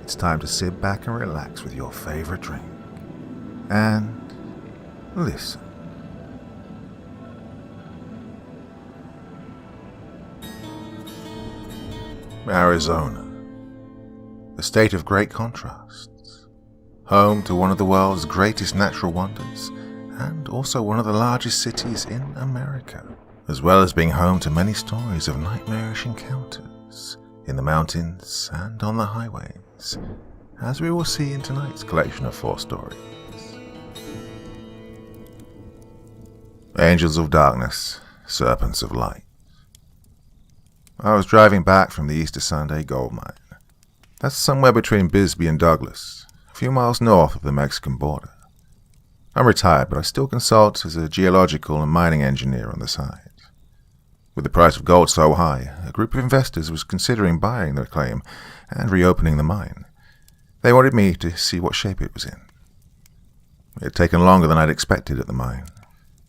it's time to sit back and relax with your favorite drink. And listen. Arizona, a state of great contrasts, home to one of the world's greatest natural wonders, and also one of the largest cities in America, as well as being home to many stories of nightmarish encounters in the mountains and on the highways, as we will see in tonight's collection of 4 stories. Angels of Darkness, Serpents of Light. I was driving back from the Easter Sunday gold mine. That's somewhere between Bisbee and Douglas, a few miles north of the Mexican border. I'm retired, but I still consult as a geological and mining engineer on the side. With the price of gold so high, a group of investors was considering buying the claim and reopening the mine. They wanted me to see what shape it was in. It had taken longer than I'd expected at the mine.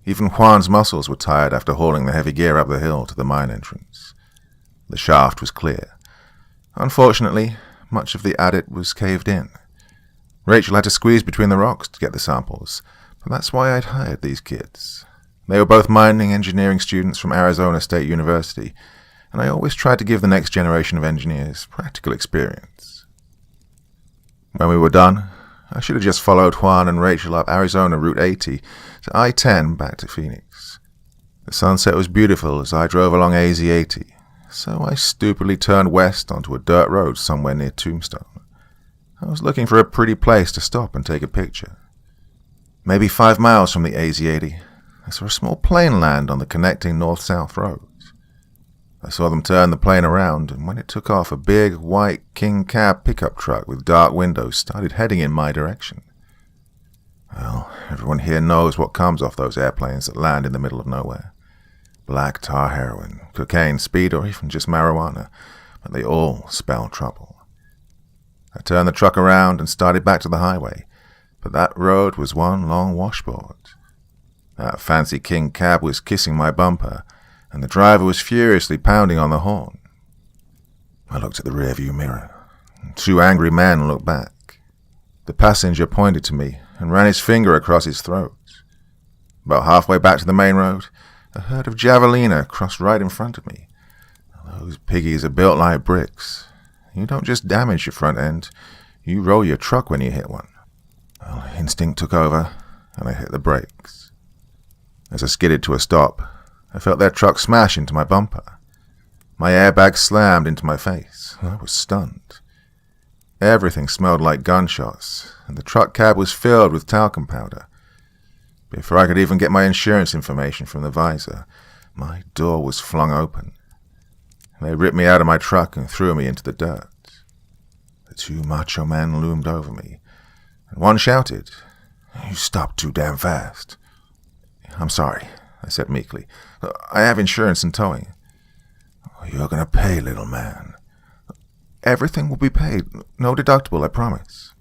Even Juan's muscles were tired after hauling the heavy gear up the hill to the mine entrance. The shaft was clear. Unfortunately, much of the adit was caved in. Rachel had to squeeze between the rocks to get the samples, but that's why I'd hired these kids. They were both mining engineering students from Arizona State University, and I always tried to give the next generation of engineers practical experience. When we were done, I should have just followed Juan and Rachel up Arizona Route 80 to I-10 back to Phoenix. The sunset was beautiful as I drove along AZ-80, so I stupidly turned west onto a dirt road somewhere near Tombstone. I was looking for a pretty place to stop and take a picture. Maybe 5 miles from the AZ-80, I saw a small plane land on the connecting north-south roads. I saw them turn the plane around, and when it took off, a big, white King Cab pickup truck with dark windows started heading in my direction. Well, everyone here knows what comes off those airplanes that land in the middle of nowhere. Black tar heroin, cocaine, speed, or even just marijuana, but they all spell trouble. I turned the truck around and started back to the highway, but that road was one long washboard. That fancy King Cab was kissing my bumper, and the driver was furiously pounding on the horn. I looked at the rearview mirror. 2 angry men looked back. The passenger pointed to me and ran his finger across his throat. About halfway back to the main road, a herd of javelina crossed right in front of me. Those piggies are built like bricks. You don't just damage your front end, you roll your truck when you hit one. Well, instinct took over, and I hit the brakes. As I skidded to a stop, I felt their truck smash into my bumper. My airbag slammed into my face. I was stunned. Everything smelled like gunshots, and the truck cab was filled with talcum powder. Before I could even get my insurance information from the visor, my door was flung open. They ripped me out of my truck and threw me into the dirt. The 2 macho men loomed over me, and one shouted, "You stopped too damn fast." "I'm sorry," I said meekly. "I have insurance and towing." "You're going to pay, little man." "Everything will be paid. No deductible, I promise."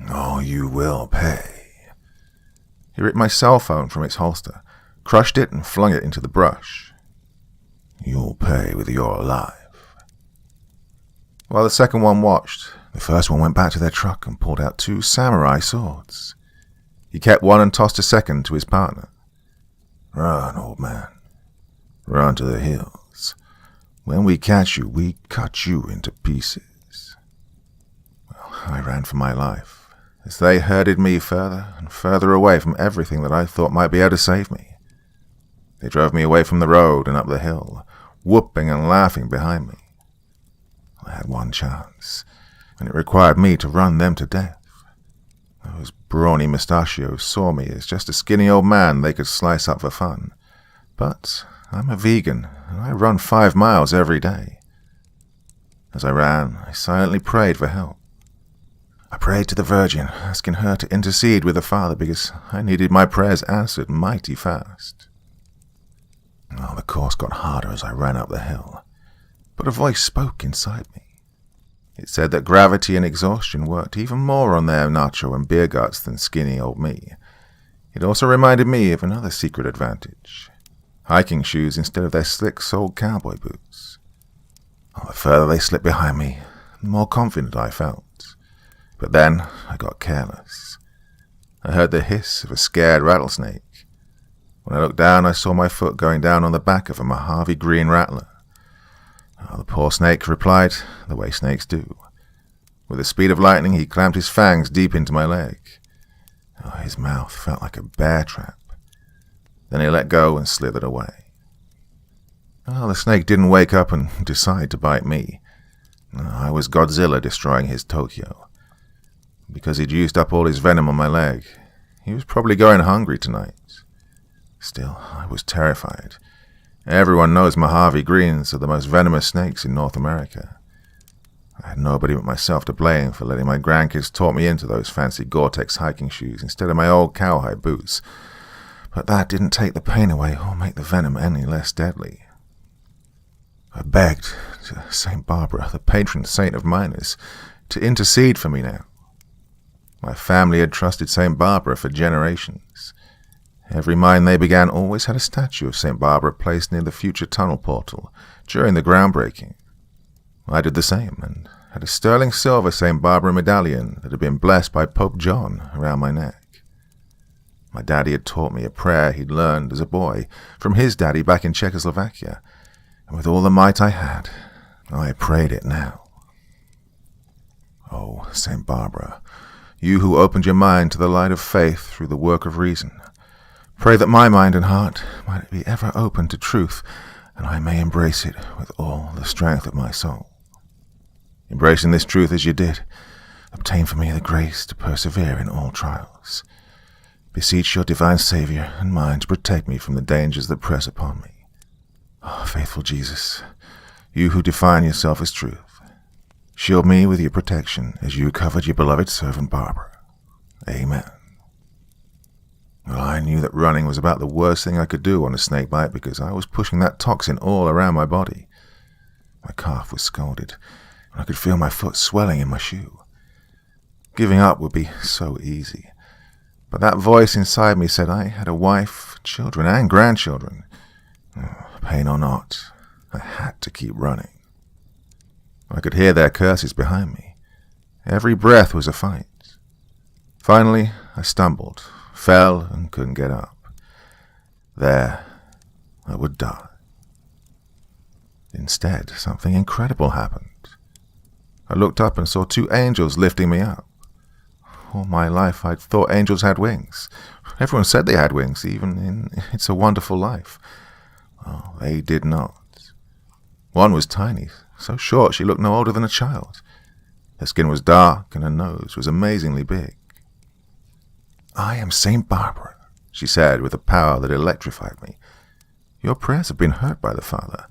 "Oh, you will pay." He ripped my cell phone from its holster, crushed it, and flung it into the brush. "You'll pay with your life." While the second one watched, the first one went back to their truck and pulled out 2 samurai swords. He kept one and tossed a second to his partner. "Run, old man. Run to the hills. When we catch you, we cut you into pieces." Well, I ran for my life, as they herded me further and further away from everything that I thought might be able to save me. They drove me away from the road and up the hill, whooping and laughing behind me. I had one chance, and it required me to run them to death. Those brawny mustachios saw me as just a skinny old man they could slice up for fun. But I'm a vegan, and I run 5 miles every day. As I ran, I silently prayed for help. I prayed to the Virgin, asking her to intercede with the Father because I needed my prayers answered mighty fast. Oh, the course got harder as I ran up the hill, but a voice spoke inside me. It said that gravity and exhaustion worked even more on their nacho and beer guts than skinny old me. It also reminded me of another secret advantage: hiking shoes instead of their slick-soled cowboy boots. Oh, the further they slipped behind me, the more confident I felt. But then I got careless. I heard the hiss of a scared rattlesnake. When I looked down, I saw my foot going down on the back of a Mojave green rattler. Oh, the poor snake replied the way snakes do. With the speed of lightning, he clamped his fangs deep into my leg. Oh, his mouth felt like a bear trap. Then he let go and slithered away. Oh, the snake didn't wake up and decide to bite me. No, I was Godzilla destroying his Tokyo. Because he'd used up all his venom on my leg, he was probably going hungry tonight. Still, I was terrified. Everyone knows Mojave greens are the most venomous snakes in North America. I had nobody but myself to blame for letting my grandkids talk me into those fancy Gore-Tex hiking shoes instead of my old cowhide boots. But that didn't take the pain away or make the venom any less deadly. I begged to St. Barbara, the patron saint of miners, to intercede for me now. My family had trusted St. Barbara for generations. Every mine they began always had a statue of St. Barbara placed near the future tunnel portal during the groundbreaking. I did the same, and had a sterling silver St. Barbara medallion that had been blessed by Pope John around my neck. My daddy had taught me a prayer he'd learned as a boy from his daddy back in Czechoslovakia, and with all the might I had, I prayed it now. Oh, St. Barbara, you who opened your mind to the light of faith through the work of reason, pray that my mind and heart might be ever open to truth, and I may embrace it with all the strength of my soul. Embracing this truth as you did, obtain for me the grace to persevere in all trials. Beseech your divine Savior and mine to protect me from the dangers that press upon me. Oh, faithful Jesus, you who define yourself as truth, shield me with your protection as you covered your beloved servant Barbara. Amen. Well, I knew that running was about the worst thing I could do on a snake bite because I was pushing that toxin all around my body. My calf was scalded, and I could feel my foot swelling in my shoe. Giving up would be so easy. But that voice inside me said I had a wife, children, and grandchildren. Pain or not, I had to keep running. I could hear their curses behind me. Every breath was a fight. Finally, I stumbled, fell, and couldn't get up. There, I would die. Instead, something incredible happened. I looked up and saw two angels lifting me up. All my life I'd thought angels had wings. Everyone said they had wings, even in It's a Wonderful Life. Oh, they did not. One was tiny, so short she looked no older than a child. Her skin was dark and her nose was amazingly big. I am St. Barbara, she said with a power that electrified me. Your prayers have been heard by the Father,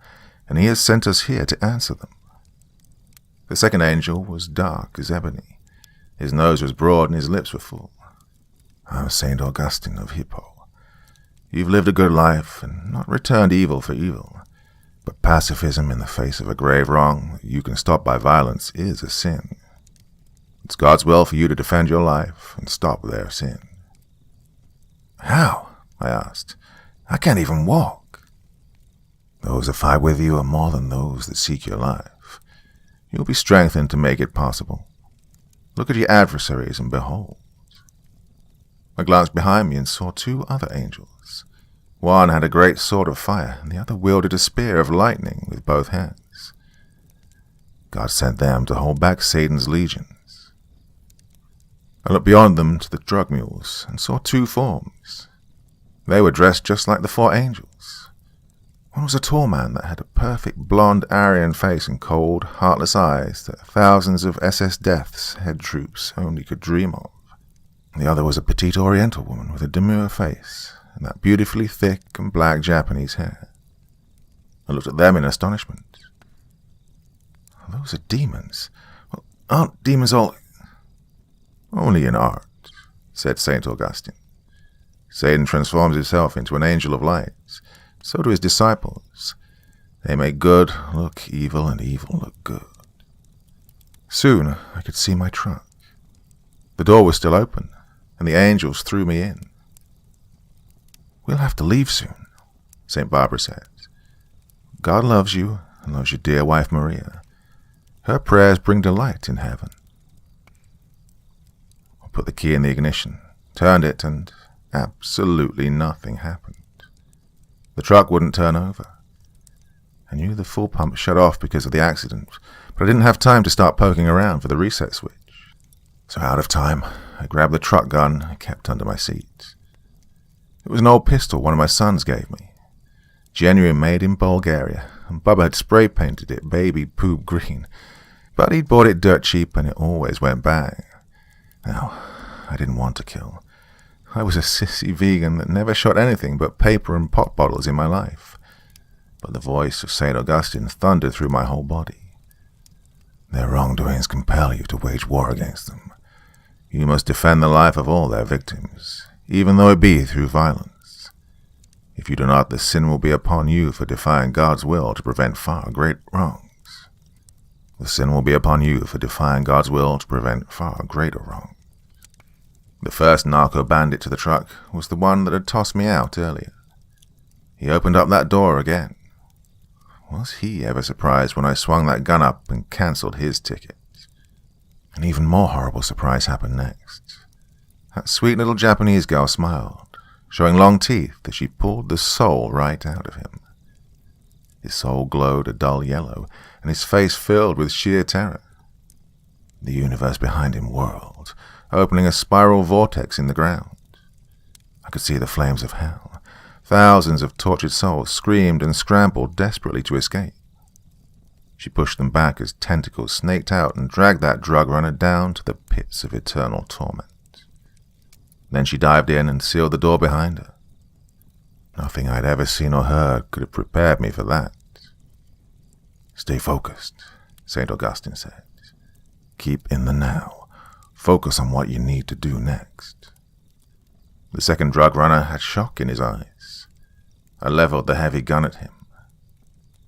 and he has sent us here to answer them. The second angel was dark as ebony. His nose was broad and his lips were full. I'm St. Augustine of Hippo. You've lived a good life and not returned evil for evil. But pacifism in the face of a grave wrong that you can stop by violence is a sin. It's God's will for you to defend your life and stop their sin. How? I asked. I can't even walk. Those that fight with you are more than those that seek your life. You'll be strengthened to make it possible. Look at your adversaries and behold. I glanced behind me and saw two other angels. One had a great sword of fire, and the other wielded a spear of lightning with both hands. God sent them to hold back Satan's legions. I looked beyond them to the drug mules and saw two forms. They were dressed just like the four angels. One was a tall man that had a perfect blonde Aryan face and cold, heartless eyes that thousands of SS Death's head troops only could dream of. The other was a petite Oriental woman with a demure face and that beautifully thick and black Japanese hair. I looked at them in astonishment. Those are demons. Well, aren't demons all... Only in art, said St. Augustine. Satan transforms himself into an angel of light. So do his disciples. They make good look evil and evil look good. Soon I could see my trunk. The door was still open, and the angels threw me in. We'll have to leave soon, St. Barbara said. God loves you and loves your dear wife Maria. Her prayers bring delight in heaven. put the key in the ignition, turned it, and absolutely nothing happened. The truck wouldn't turn over. I knew the fuel pump shut off because of the accident, but I didn't have time to start poking around for the reset switch. So out of time, I grabbed the truck gun I kept under my seat. It was an old pistol one of my sons gave me. Genuine made in Bulgaria, and Bubba had spray painted it baby poop green, but he'd bought it dirt cheap and it always went bang. Now, I didn't want to kill. I was a sissy vegan that never shot anything but paper and pop bottles in my life. But the voice of St. Augustine thundered through my whole body. Their wrongdoings compel you to wage war against them. You must defend the life of all their victims, even though it be through violence. If you do not, the sin will be upon you for defying God's will to prevent far greater wrongs. The sin will be upon you for defying God's will to prevent far greater wrongs. The first narco bandit to the truck was the one that had tossed me out earlier. He opened up that door again. Was he ever surprised when I swung that gun up and cancelled his ticket? An even more horrible surprise happened next. That sweet little Japanese girl smiled, showing long teeth as she pulled the soul right out of him. His soul glowed a dull yellow, and his face filled with sheer terror. The universe behind him whirled, opening a spiral vortex in the ground. I could see the flames of hell. Thousands of tortured souls screamed and scrambled desperately to escape. She pushed them back as tentacles snaked out and dragged that drug runner down to the pits of eternal torment. Then she dived in and sealed the door behind her. Nothing I'd ever seen or heard could have prepared me for that. Stay focused, St. Augustine said. Keep in the now. Focus on what you need to do next. The second drug runner had shock in his eyes. I leveled the heavy gun at him.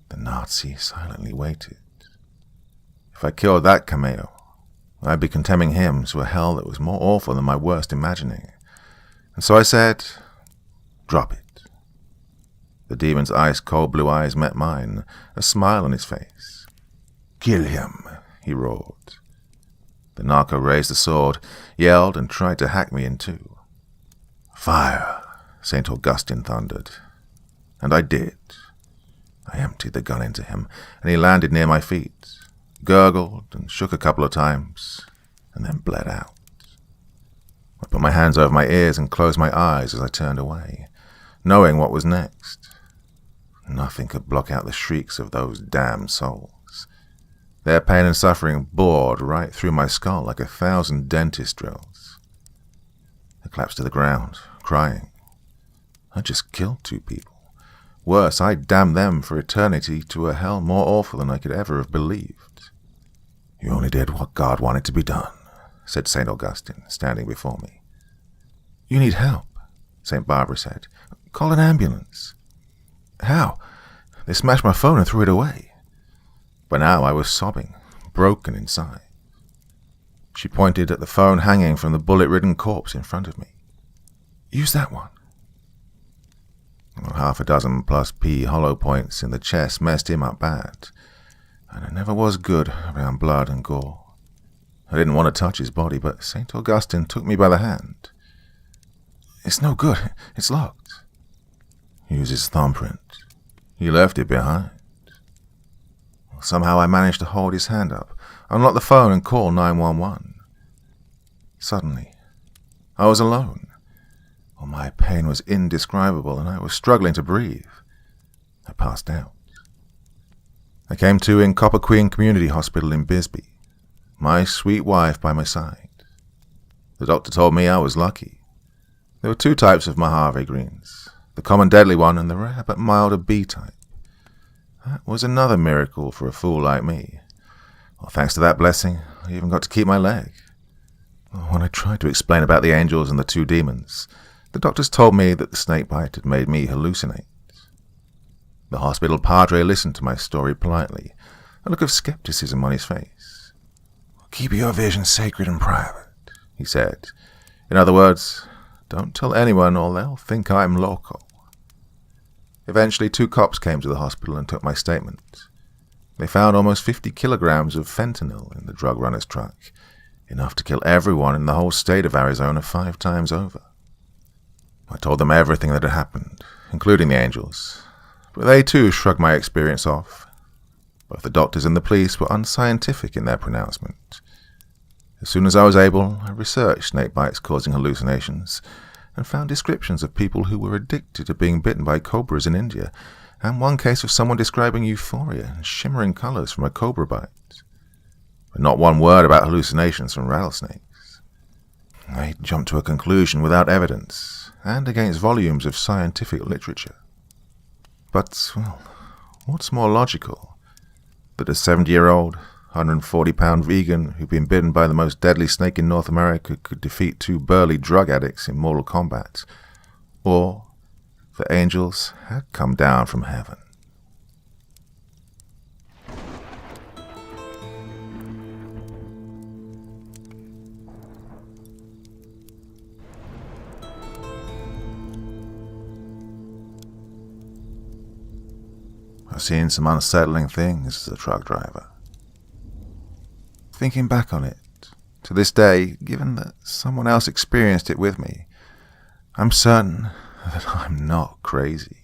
The Nazi silently waited. If I killed that cameo, I'd be condemning him to a hell that was more awful than my worst imagining. And so I said, drop it. The demon's ice-cold blue eyes met mine, a smile on his face. Kill him, he roared. The narco raised the sword, yelled, and tried to hack me in two. Fire, St. Augustine thundered. And I did. I emptied the gun into him, and he landed near my feet, gurgled and shook a couple of times, and then bled out. I put my hands over my ears and closed my eyes as I turned away, knowing what was next. Nothing could block out the shrieks of those damned souls. Their pain and suffering bored right through my skull like 1,000 dentist drills. I collapsed to the ground, crying. I just killed 2 people. Worse, I damned them for eternity to a hell more awful than I could ever have believed. You only did what God wanted to be done, said St. Augustine, standing before me. You need help, St. Barbara said. Call an ambulance. How? They smashed my phone and threw it away. By now I was sobbing, broken inside. She pointed at the phone hanging from the bullet-ridden corpse in front of me. Use that one. Well, 6 plus P hollow points in the chest messed him up bad, and I never was good around blood and gore. I didn't want to touch his body, but St. Augustine took me by the hand. It's no good. It's locked. Use his thumbprint. He left it behind. Somehow I managed to hold his hand up, unlock the phone, and call 911. Suddenly, I was alone. Oh, my pain was indescribable, and I was struggling to breathe. I passed out. I came to in Copper Queen Community Hospital in Bisbee, my sweet wife by my side. The doctor told me I was lucky. There were 2 types of Mojave greens, the common deadly one and the rare but milder B type. That was another miracle for a fool like me. Well, thanks to that blessing, I even got to keep my leg. When I tried to explain about the angels and the 2 demons, the doctors told me that the snake bite had made me hallucinate. The hospital padre listened to my story politely, a look of skepticism on his face. Keep your vision sacred and private, he said. In other words, don't tell anyone or they'll think I'm loco. Eventually 2 cops came to the hospital and took my statement. They found almost 50 kilograms of fentanyl in the drug runner's truck, enough to kill everyone in the whole state of Arizona 5 times over. I told them everything that had happened, including the angels, but they too shrugged my experience off. Both the doctors and the police were unscientific in their pronouncement. As soon as I was able, I researched snake bites causing hallucinations and found descriptions of people who were addicted to being bitten by cobras in India, and one case of someone describing euphoria and shimmering colors from a cobra bite. But not one word about hallucinations from rattlesnakes. I jumped to a conclusion without evidence, and against volumes of scientific literature. But, well, what's more logical? That a 70-year-old, 140-pound vegan who'd been bitten by the most deadly snake in North America could defeat 2 burly drug addicts in Mortal Kombat, or the angels had come down from heaven. I've seen some unsettling things as a truck driver. Thinking back on it, to this day, given that someone else experienced it with me, I'm certain that I'm not crazy.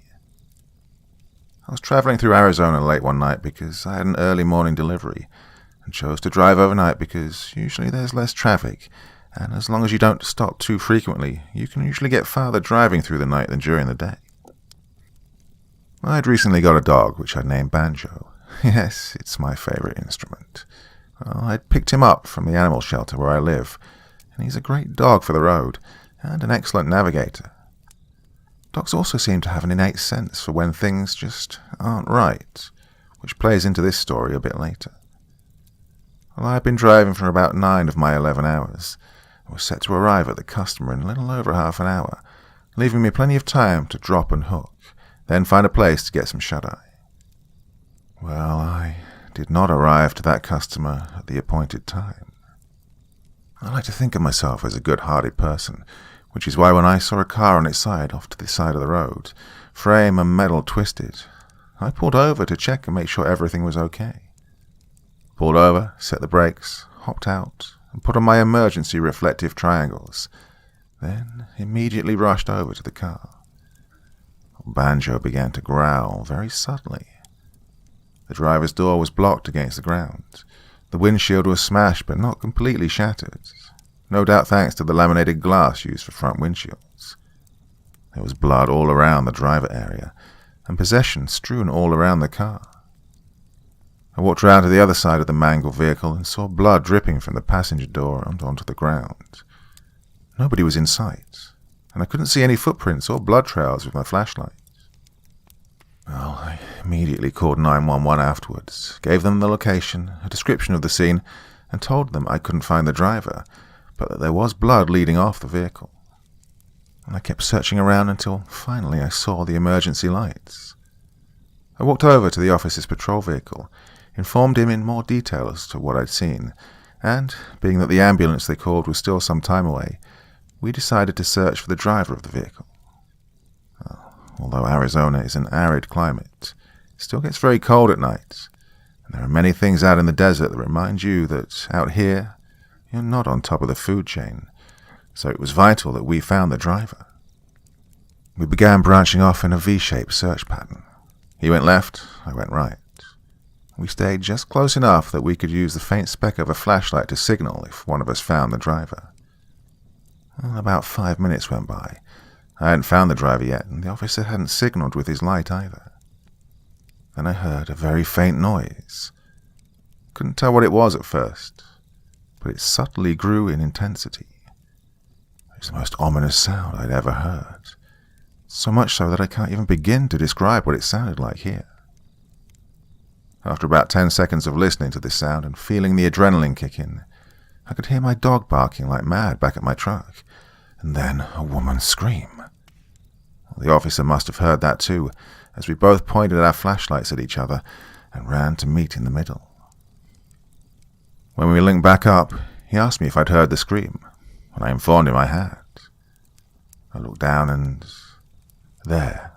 I was traveling through Arizona late one night because I had an early morning delivery, and chose to drive overnight because usually there's less traffic, and as long as you don't stop too frequently, you can usually get farther driving through the night than during the day. I'd recently got a dog, which I'd named Banjo. Yes, it's my favorite instrument. Well, I'd picked him up from the animal shelter where I live, and he's a great dog for the road, and an excellent navigator. Dogs also seem to have an innate sense for when things just aren't right, which plays into this story a bit later. Well, I'd been driving for about 9 of my 11 hours, and was set to arrive at the customer in a little over half an hour, leaving me plenty of time to drop and hook, then find a place to get some shut-eye. Well, I did not arrive to that customer at the appointed time. I like to think of myself as a good-hearted person, which is why when I saw a car on its side off to the side of the road, frame and metal twisted, I pulled over to check and make sure everything was okay. Pulled over, set the brakes, hopped out, and put on my emergency reflective triangles, then immediately rushed over to the car. Banjo began to growl very subtly. The driver's door was blocked against the ground. The windshield was smashed but not completely shattered, no doubt thanks to the laminated glass used for front windshields. There was blood all around the driver area, and possession strewn all around the car. I walked round to the other side of the mangled vehicle and saw blood dripping from the passenger door and onto the ground. Nobody was in sight, and I couldn't see any footprints or blood trails with my flashlight. Well, I immediately called 911 afterwards, gave them the location, a description of the scene, and told them I couldn't find the driver, but that there was blood leading off the vehicle. And I kept searching around until finally I saw the emergency lights. I walked over to the officer's patrol vehicle, informed him in more detail as to what I'd seen, and, being that the ambulance they called was still some time away, we decided to search for the driver of the vehicle. Although Arizona is an arid climate, it still gets very cold at night, and there are many things out in the desert that remind you that out here, you're not on top of the food chain, so it was vital that we found the driver. We began branching off in a V-shaped search pattern. He went left, I went right. We stayed just close enough that we could use the faint speck of a flashlight to signal if one of us found the driver. Well, about 5 minutes went by. I hadn't found the driver yet, and the officer hadn't signaled with his light either. Then I heard a very faint noise. Couldn't tell what it was at first, but it subtly grew in intensity. It was the most ominous sound I'd ever heard, so much so that I can't even begin to describe what it sounded like here. After about 10 seconds of listening to this sound and feeling the adrenaline kick in, I could hear my dog barking like mad back at my truck, and then a woman scream. The officer must have heard that too, as we both pointed our flashlights at each other and ran to meet in the middle. When we linked back up, he asked me if I'd heard the scream, and I informed him I had. I looked down and there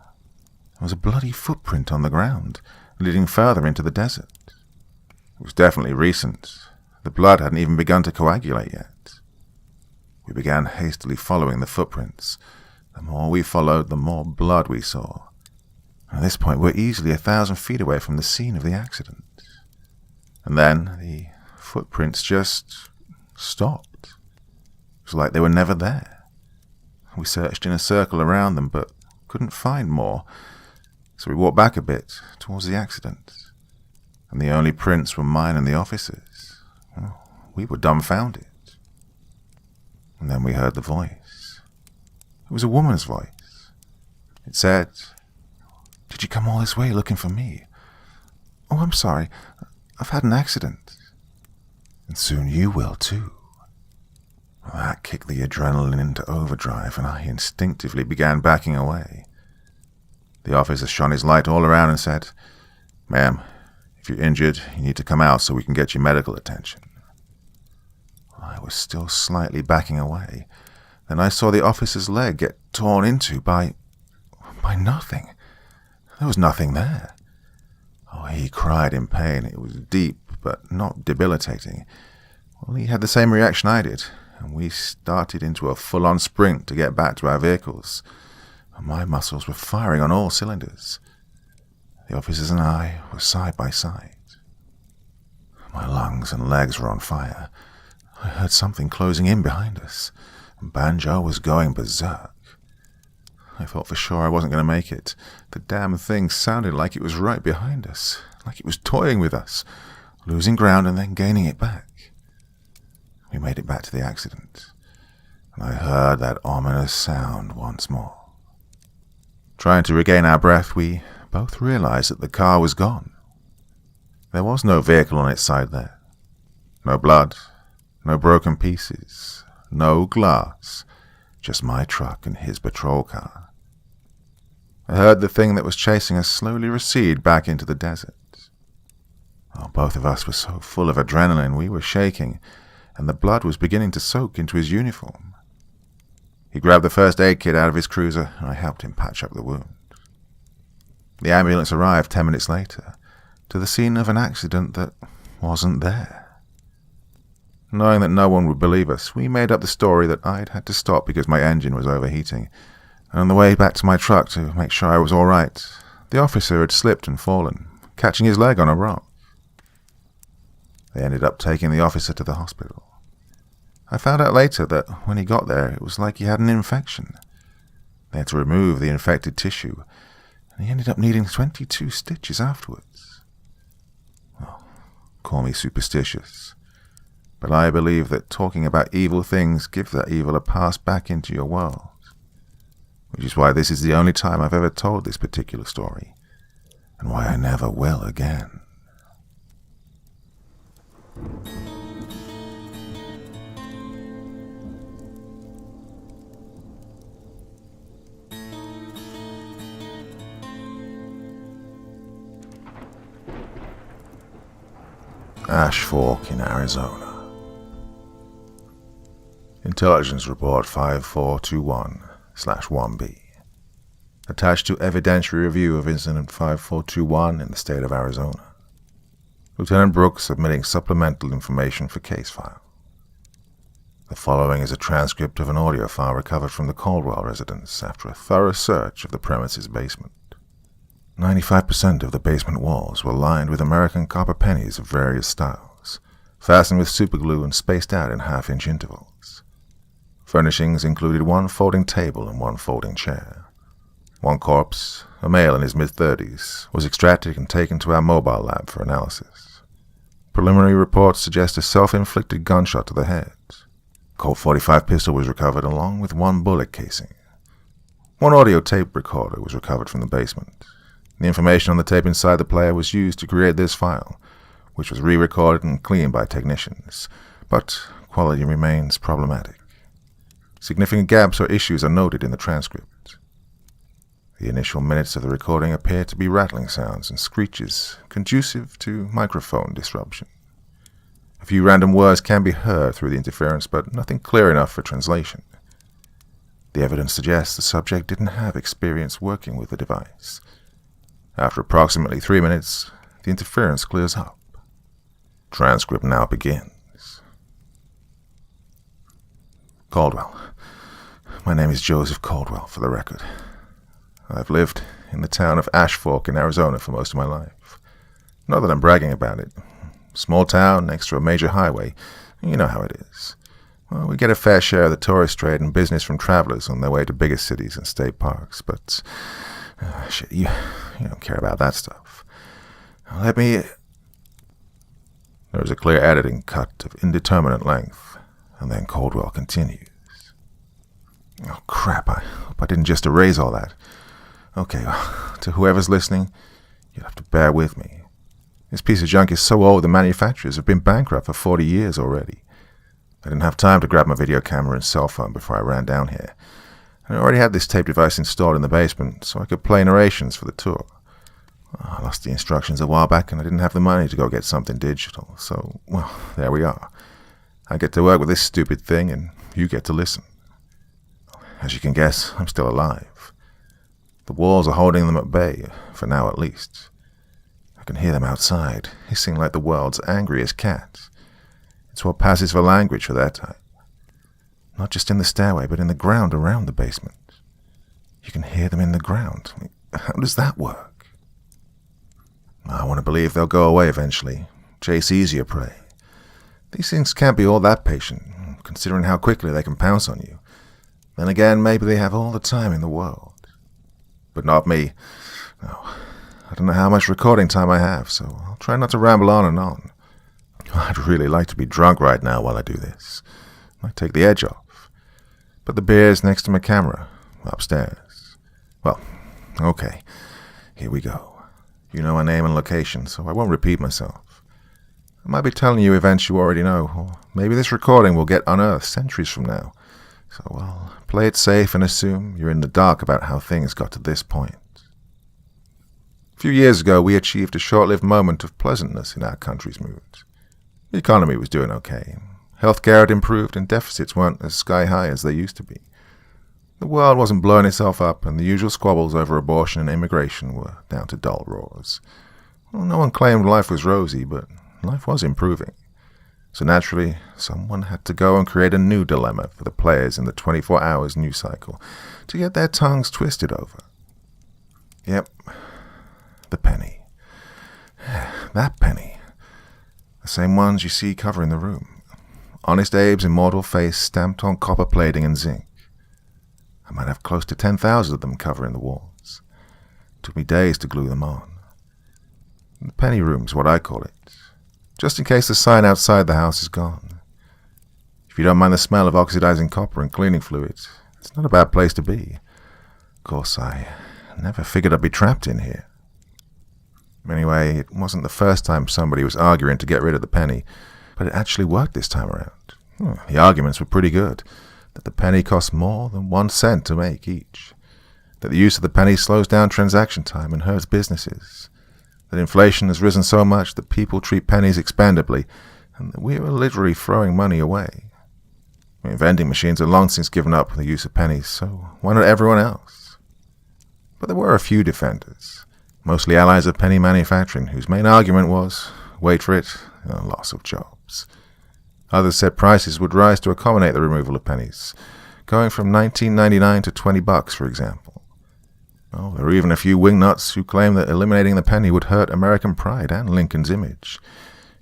was a bloody footprint on the ground, leading further into the desert. It was definitely recent, The blood hadn't even begun to coagulate yet. We began hastily following the footprints. The more we followed, the more blood we saw. At this point, we're easily 1,000 feet away from the scene of the accident. And then the footprints just stopped. It was like they were never there. We searched in a circle around them, but couldn't find more. So we walked back a bit towards the accident. And the only prints were mine and the officer's. Well, we were dumbfounded. And then we heard the voice. It was a woman's voice. It said, "Did you come all this way looking for me? Oh, I'm sorry. I've had an accident. And soon you will too." Well, that kicked the adrenaline into overdrive, and I instinctively began backing away. The officer shone his light all around and said, "Ma'am, if you're injured, you need to come out so we can get you medical attention." I was still slightly backing away. Then I saw the officer's leg get torn into by nothing. There was nothing there. Oh, he cried in pain. It was deep, but not debilitating. Well, he had the same reaction I did, and we started into a full-on sprint to get back to our vehicles. My muscles were firing on all cylinders. The officers and I were side by side. My lungs and legs were on fire. I heard something closing in behind us, and Banjo was going berserk. I thought for sure I wasn't going to make it. The damn thing sounded like it was right behind us, like it was toying with us, losing ground and then gaining it back. We made it back to the accident, and I heard that ominous sound once more. Trying to regain our breath, we both realized that the car was gone. There was no vehicle on its side there. No blood, no broken pieces, no glass, just my truck and his patrol car. I heard the thing that was chasing us slowly recede back into the desert. Oh, both of us were so full of adrenaline, we were shaking, and the blood was beginning to soak into his uniform. He grabbed the first aid kit out of his cruiser, and I helped him patch up the wound. The ambulance arrived 10 minutes later, to the scene of an accident that wasn't there. Knowing that no one would believe us, we made up the story that I'd had to stop because my engine was overheating, and on the way back to my truck to make sure I was all right, the officer had slipped and fallen, catching his leg on a rock. They ended up taking the officer to the hospital. I found out later that when he got there, it was like he had an infection. They had to remove the infected tissue, and he ended up needing 22 stitches afterwards. Well, call me superstitious, but I believe that talking about evil things gives that evil a pass back into your world, which is why this is the only time I've ever told this particular story, and why I never will again. Ash Fork in Arizona. Intelligence Report 5421/1B. Attached to evidentiary review of Incident 5421 in the state of Arizona. Lieutenant Brooks submitting supplemental information for case file. The following is a transcript of an audio file recovered from the Caldwell residence after a thorough search of the premise's basement. 95% of the basement walls were lined with American copper pennies of various styles, fastened with superglue and spaced out in half-inch intervals. Furnishings included one folding table and one folding chair. One corpse, a male in his mid-30s, was extracted and taken to our mobile lab for analysis. Preliminary reports suggest a self-inflicted gunshot to the head. Colt .45 pistol was recovered along with one bullet casing. One audio tape recorder was recovered from the basement. The information on the tape inside the player was used to create this file, which was re-recorded and cleaned by technicians, but quality remains problematic. Significant gaps or issues are noted in the transcript. The initial minutes of the recording appear to be rattling sounds and screeches conducive to microphone disruption. A few random words can be heard through the interference, but nothing clear enough for translation. The evidence suggests the subject didn't have experience working with the device. After approximately 3 minutes, the interference clears up. Transcript now begins. Caldwell. My name is Joseph Caldwell, for the record. I've lived in the town of Ash Fork in Arizona for most of my life. Not that I'm bragging about it. Small town next to a major highway. You know how it is. Well, we get a fair share of the tourist trade and business from travelers on their way to bigger cities and state parks, but you don't care about that stuff. Let me... There was a clear editing cut of indeterminate length, and then Caldwell continues. Oh, crap, I hope I didn't just erase all that. Okay, well, to whoever's listening, you'll have to bear with me. This piece of junk is so old the manufacturers have been bankrupt for 40 years already. I didn't have time to grab my video camera and cell phone before I ran down here. I already had this tape device installed in the basement, so I could play narrations for the tour. I lost the instructions a while back, and I didn't have the money to go get something digital, so, well, there we are. I get to work with this stupid thing, and you get to listen. As you can guess, I'm still alive. The walls are holding them at bay, for now at least. I can hear them outside, hissing like the world's angriest cats. It's what passes for language for their type. Not just in the stairway, but in the ground around the basement. You can hear them in the ground. How does that work? I want to believe they'll go away eventually. Chase easier prey. These things can't be all that patient, considering how quickly they can pounce on you. Then again, maybe they have all the time in the world. But not me. No, I don't know how much recording time I have, so I'll try not to ramble on and on. I'd really like to be drunk right now while I do this. Might take the edge off. But the beer's next to my camera, upstairs. Well, okay, here we go. You know my name and location, so I won't repeat myself. I might be telling you events you already know, or maybe this recording will get unearthed centuries from now. So I'll play it safe and assume you're in the dark about how things got to this point. A few years ago, we achieved a short-lived moment of pleasantness in our country's moods. The economy was doing okay. Healthcare had improved, and deficits weren't as sky-high as they used to be. The world wasn't blowing itself up, and the usual squabbles over abortion and immigration were down to dull roars. Well, no one claimed life was rosy, but life was improving. So naturally, someone had to go and create a new dilemma for the players in the 24 hours news cycle to get their tongues twisted over. Yep, the penny. That penny. The same ones you see covering the room. Honest Abe's immortal face stamped on copper plating and zinc. I might have close to 10,000 of them covering the walls. It took me days to glue them on. The penny room's what I call it, just in case the sign outside the house is gone. If you don't mind the smell of oxidizing copper and cleaning fluids, it's not a bad place to be. Of course, I never figured I'd be trapped in here. Anyway, it wasn't the first time somebody was arguing to get rid of the penny, but it actually worked this time around. The arguments were pretty good. That the penny costs more than 1 cent to make each, that the use of the penny slows down transaction time and hurts businesses, that inflation has risen so much that people treat pennies expendably, and that we are literally throwing money away. Vending machines have long since given up the use of pennies, so why not everyone else? But there were a few defenders, mostly allies of penny manufacturing, whose main argument was, wait for it, loss of jobs. Others said prices would rise to accommodate the removal of pennies, going from $19.99 to $20, for example. Oh, there were even a few wingnuts who claimed that eliminating the penny would hurt American pride and Lincoln's image.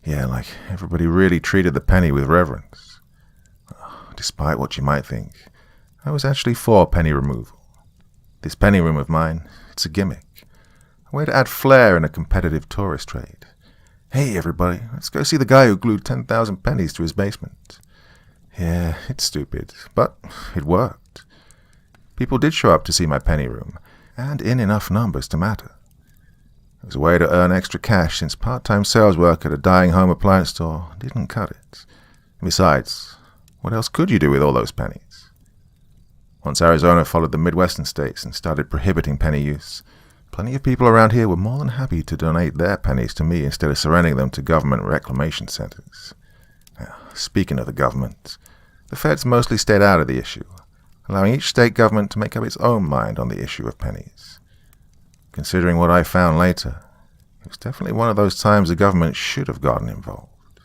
Yeah, like everybody really treated the penny with reverence. Despite what you might think, I was actually for penny removal. This penny room of mine, it's a gimmick, a way to add flair in a competitive tourist trade. Hey, everybody, let's go see the guy who glued 10,000 pennies to his basement. Yeah, it's stupid, but it worked. People did show up to see my penny room, and in enough numbers to matter. It was a way to earn extra cash since part-time sales work at a dying home appliance store didn't cut it. And besides, what else could you do with all those pennies? Once Arizona followed the Midwestern states and started prohibiting penny use, plenty of people around here were more than happy to donate their pennies to me instead of surrendering them to government reclamation centers. Now, speaking of the government, the feds mostly stayed out of the issue, allowing each state government to make up its own mind on the issue of pennies. Considering what I found later, it was definitely one of those times the government should have gotten involved.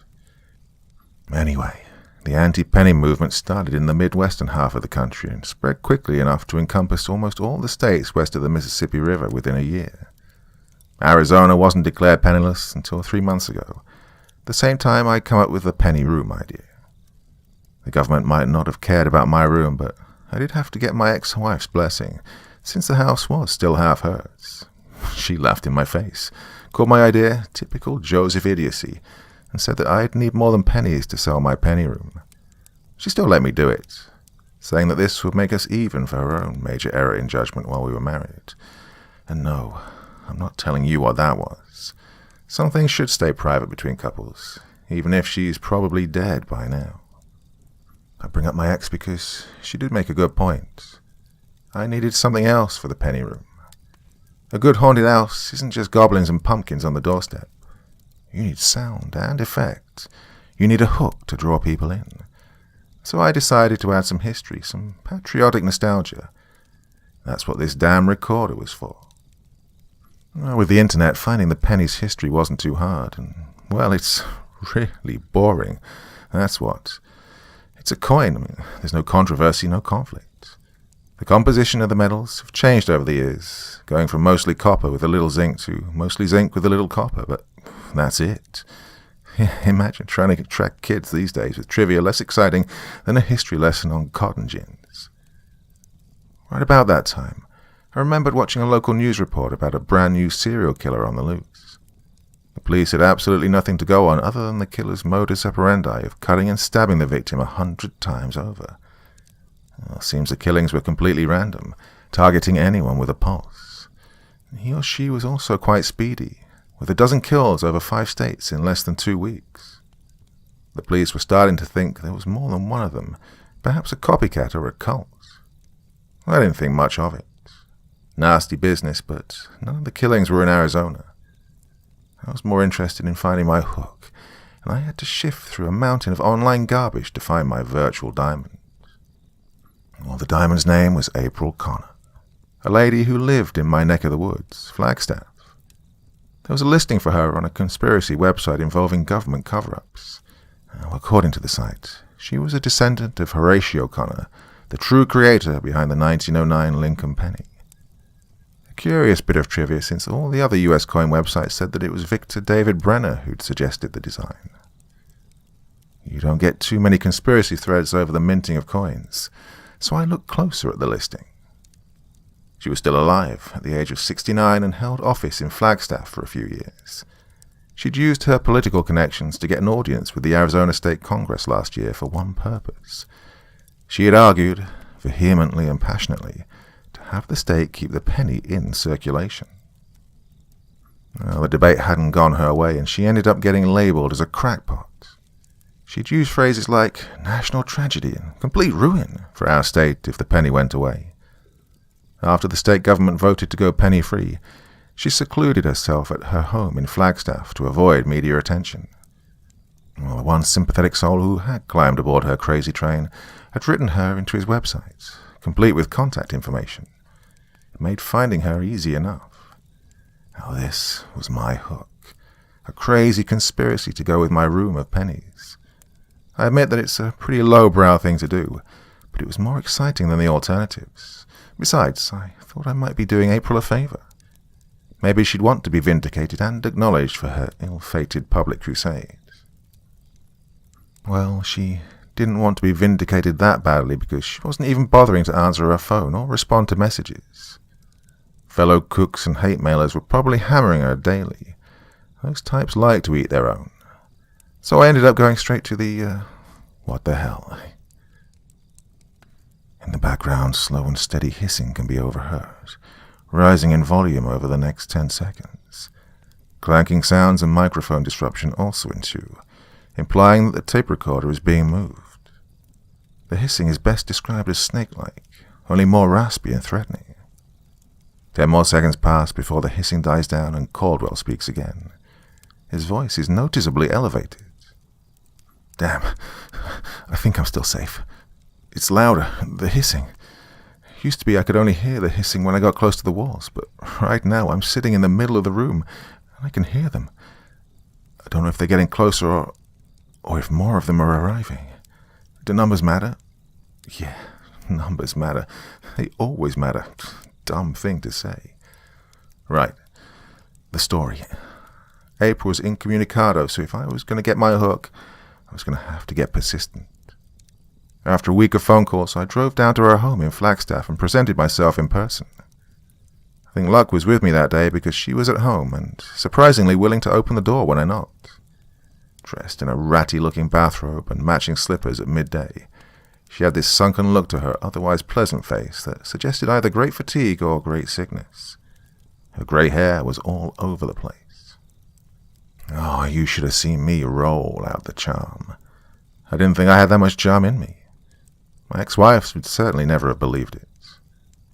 Anyway, The anti-penny movement started in the Midwestern half of the country and spread quickly enough to encompass almost all the states west of the Mississippi River within a year. Arizona wasn't declared penniless until 3 months ago, the same time I'd come up with the penny room idea. The government might not have cared about my room, but I did have to get my ex-wife's blessing, since the house was still half hers. She laughed in my face, called my idea typical Joseph idiocy, and said that I'd need more than pennies to sell my penny room. She still let me do it, saying that this would make us even for her own major error in judgment while we were married. And no, I'm not telling you what that was. Some things should stay private between couples, even if she's probably dead by now. I bring up my ex because she did make a good point. I needed something else for the penny room. A good haunted house isn't just goblins and pumpkins on the doorstep. You need sound and effect. You need a hook to draw people in. So I decided to add some history, some patriotic nostalgia. That's what this damn recorder was for. Well, with the internet, finding the penny's history wasn't too hard, and, well, it's really boring. That's what. It's a coin. I mean, there's no controversy, no conflict. The composition of the metals have changed over the years, going from mostly copper with a little zinc to mostly zinc with a little copper, but that's it. Imagine trying to attract kids these days with trivia less exciting than a history lesson on cotton gins. Right about that time, I remembered watching a local news report about a brand new serial killer on the loose. The police had absolutely nothing to go on other than the killer's modus operandi of cutting and stabbing the victim 100 times over. Well, seems the killings were completely random, targeting anyone with a pulse. He or she was also quite speedy, with 12 kills over 5 states in less than 2 weeks. The police were starting to think there was more than one of them, perhaps a copycat or a cult. I didn't think much of it. Nasty business, but none of the killings were in Arizona. I was more interested in finding my hook, and I had to shift through a mountain of online garbage to find my virtual diamond. Well, the diamond's name was April Connor, a lady who lived in my neck of the woods, Flagstaff. There was a listing for her on a conspiracy website involving government cover-ups. According to the site, she was a descendant of Horatio Connor, the true creator behind the 1909 Lincoln penny. A curious bit of trivia, since all the other US coin websites said that it was Victor David Brenner who'd suggested the design. You don't get too many conspiracy threads over the minting of coins, so I looked closer at the listing. She was still alive at the age of 69 and held office in Flagstaff for a few years. She'd used her political connections to get an audience with the Arizona State Congress last year for one purpose. She had argued, vehemently and passionately, to have the state keep the penny in circulation. Well, the debate hadn't gone her way, and she ended up getting labeled as a crackpot. She'd use phrases like national tragedy and complete ruin for our state if the penny went away. After the state government voted to go penny-free, she secluded herself at her home in Flagstaff to avoid media attention. Well, the one sympathetic soul who had climbed aboard her crazy train had written her into his website, complete with contact information. It made finding her easy enough. Now this was my hook, a crazy conspiracy to go with my room of pennies. I admit that it's a pretty lowbrow thing to do, but it was more exciting than the alternatives. Besides, I thought I might be doing April a favor. Maybe she'd want to be vindicated and acknowledged for her ill-fated public crusade. Well, she didn't want to be vindicated that badly because she wasn't even bothering to answer her phone or respond to messages. Fellow cooks and hate mailers were probably hammering her daily. Those types like to eat their own. So I ended up going straight to the, what the hell. In the background, slow and steady hissing can be overheard, rising in volume over the next 10 seconds. Clanking sounds and microphone disruption also ensue, implying that the tape recorder is being moved. The hissing is best described as snake-like, only more raspy and threatening. 10 more seconds pass before the hissing dies down and Caldwell speaks again. His voice is noticeably elevated. Damn, I think I'm still safe. It's louder, the hissing. Used to be I could only hear the hissing when I got close to the walls, but right now I'm sitting in the middle of the room, and I can hear them. I don't know if they're getting closer or if more of them are arriving. Do numbers matter? Yeah, numbers matter. They always matter. Dumb thing to say. Right. The story. April was incommunicado, so if I was going to get my hook, I was going to have to get persistent. After a week of phone calls, I drove down to her home in Flagstaff and presented myself in person. I think luck was with me that day because she was at home and surprisingly willing to open the door when I knocked. Dressed in a ratty-looking bathrobe and matching slippers at midday, she had this sunken look to her otherwise pleasant face that suggested either great fatigue or great sickness. Her grey hair was all over the place. Oh, you should have seen me roll out the charm. I didn't think I had that much charm in me. My ex-wife would certainly never have believed it.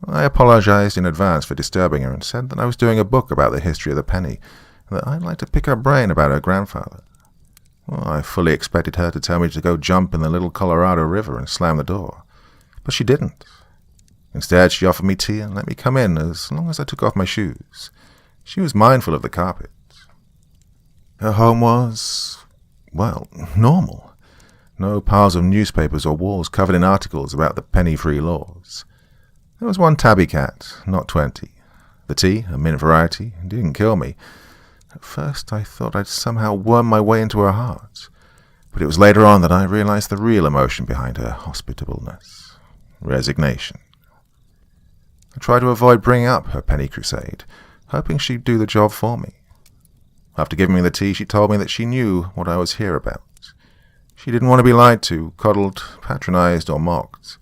I apologized in advance for disturbing her and said that I was doing a book about the history of the penny and that I'd like to pick her brain about her grandfather. Well, I fully expected her to tell me to go jump in the little Colorado River and slam the door, but she didn't. Instead, she offered me tea and let me come in as long as I took off my shoes. She was mindful of the carpet. Her home was, well, normal. No piles of newspapers or walls covered in articles about the penny-free laws. There was one tabby cat, not 20. The tea, a mint variety, didn't kill me. At first I thought I'd somehow worm my way into her heart, but it was later on that I realized the real emotion behind her hospitableness. Resignation. I tried to avoid bringing up her penny crusade, hoping she'd do the job for me. After giving me the tea, she told me that she knew what I was here about. She didn't want to be lied to, coddled, patronized, or mocked.